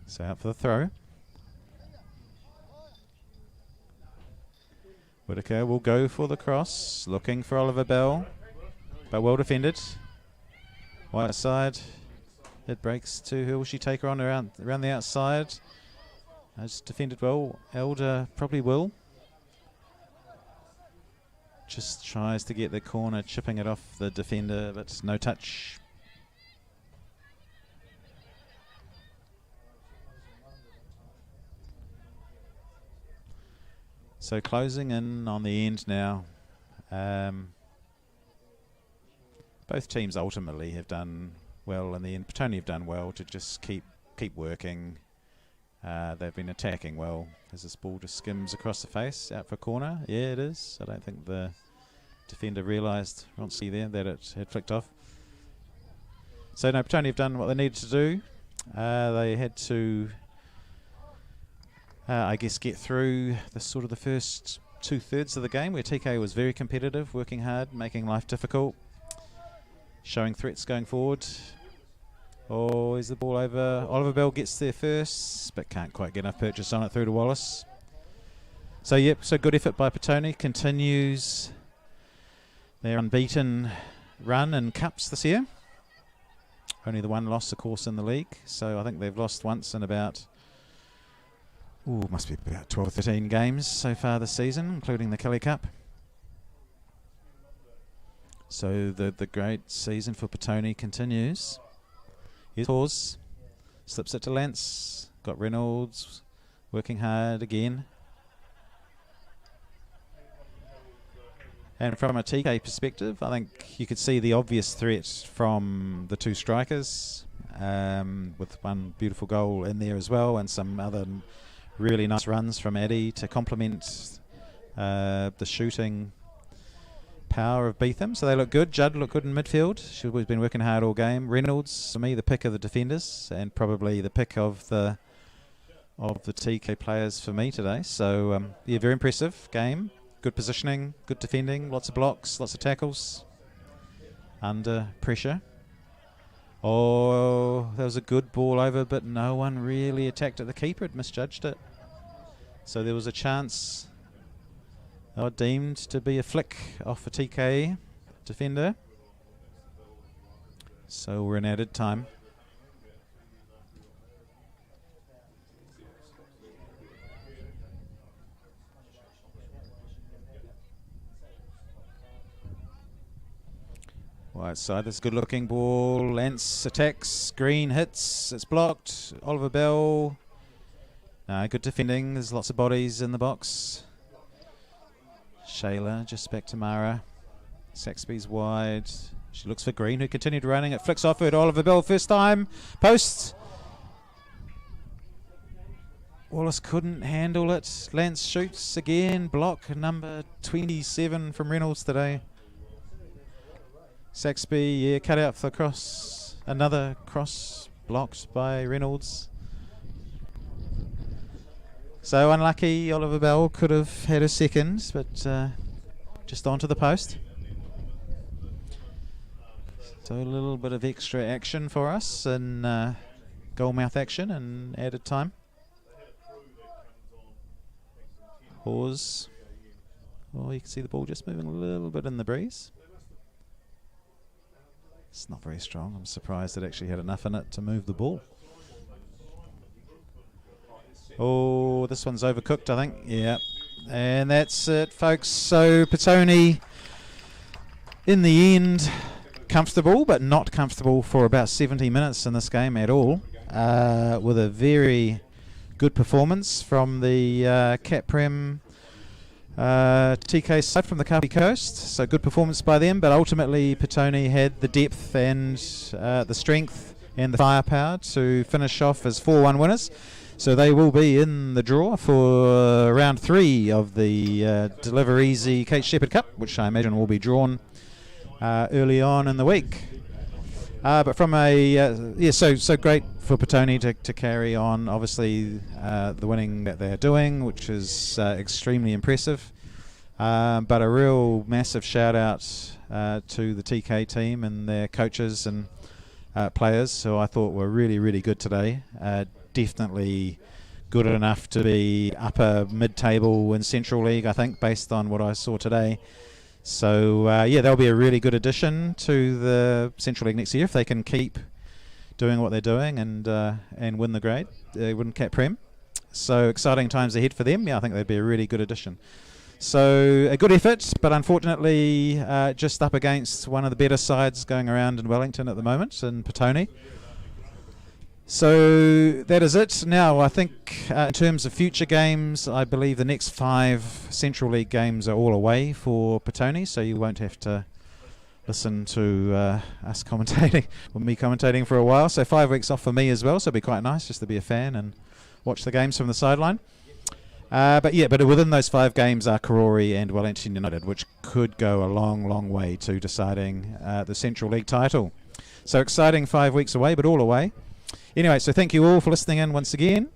So out for the throw. Whitaker will go for the cross, looking for Oliver Bell, but well defended. Whiteside, it breaks to who will she take her on around the outside. Has defended well. Elder probably will. Just tries to get the corner, chipping it off the defender, but no touch. So closing in on the end now. Both teams ultimately have done well in the end. Petone have done well to just keep working. They've been attacking well as this ball just skims across the face, out for a corner. Yeah, it is. I don't think the defender realised, Ronski there, that it had flicked off. So no, Petone have done what they needed to do. They had to I guess get through the first 2/3 of the game where TK was very competitive, working hard, making life difficult, showing threats going forward. Oh, is the ball over? Oliver Bell gets there first, but can't quite get enough purchase on it through to Wallace. So yep, so good effort by Petone. Continues their unbeaten run in cups this year. Only the one loss, of course, in the league. So I think they've lost once in about must be about 12 or 13 games so far this season, including the Kelly Cup. So the great season for Petone continues. Here's pause. Slips it to Lance. Got Reynolds working hard again. And from a TK perspective, I think you could see the obvious threat from the two strikers, with one beautiful goal in there as well, and some other really nice runs from Addie to complement the shooting power of Beetham. So they look good. Judd looked good in midfield. She's been working hard all game. Reynolds, for me, the pick of the defenders, and probably the pick of the TK players for me today. So yeah, very impressive game. Good positioning, good defending, lots of blocks, lots of tackles under pressure. Oh, that was a good ball over, but no one really attacked it. The keeper had misjudged it. So there was a chance deemed to be a flick off a TK defender. So we're in added time. Right side, this good looking ball. Lance attacks, Green hits, it's blocked. Oliver Bell. Good defending, there's lots of bodies in the box. Shayla just back to Mara. Saxby's wide. She looks for Green, who continued running. It flicks off her to Oliver Bell first time. Post. Wallace couldn't handle it. Lance shoots again. Block number 27 from Reynolds today. Saxby, yeah, cut out for the cross. Another cross blocked by Reynolds. So unlucky, Oliver Bell could have had a second, but just onto the post. So a little bit of extra action for us in goalmouth action and added time. Pause. Oh, you can see the ball just moving a little bit in the breeze. It's not very strong. I'm surprised it actually had enough in it to move the ball. Oh, this one's overcooked, I think. Yeah. And that's it, folks. So Petone, in the end, comfortable, but not comfortable for about 70 minutes in this game at all. With a very good performance from the Cap Prem TK side from the Kapiti Coast, so good performance by them, but ultimately Petone had the depth and the strength and the firepower to finish off as 4-1 winners. So they will be in the draw for round 3 of the Deliver Easy Kate Sheppard Cup, which I imagine will be drawn early on in the week. But from a so great for Petone to carry on. Obviously, the winning that they're doing, which is extremely impressive. But a real massive shout out to the TK team and their coaches and players, who I thought were really, really good today. Definitely good enough to be upper mid-table in Central League, I think, based on what I saw today. So they'll be a really good addition to the Central League next year if they can keep doing what they're doing and win the grade, win Cat Prem. So exciting times ahead for them. Yeah, I think they'd be a really good addition. So a good effort, but unfortunately just up against one of the better sides going around in Wellington at the moment, in Petone. So that is it. Now, I think in terms of future games, I believe the next 5 Central League games are all away for Petone, so you won't have to listen to us commentating, or me commentating for a while. So 5 weeks off for me as well, so it'll be quite nice just to be a fan and watch the games from the sideline. But within those 5 games are Karori and Wellington United, which could go a long, long way to deciding the Central League title. So exciting 5 weeks away, but all away. Anyway, so thank you all for listening in once again.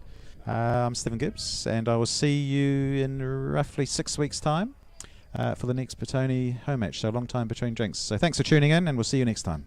I'm Stephen Gibbs, and I will see you in roughly 6 weeks' time for the next Petone home match. So a long time between drinks. So thanks for tuning in, and we'll see you next time.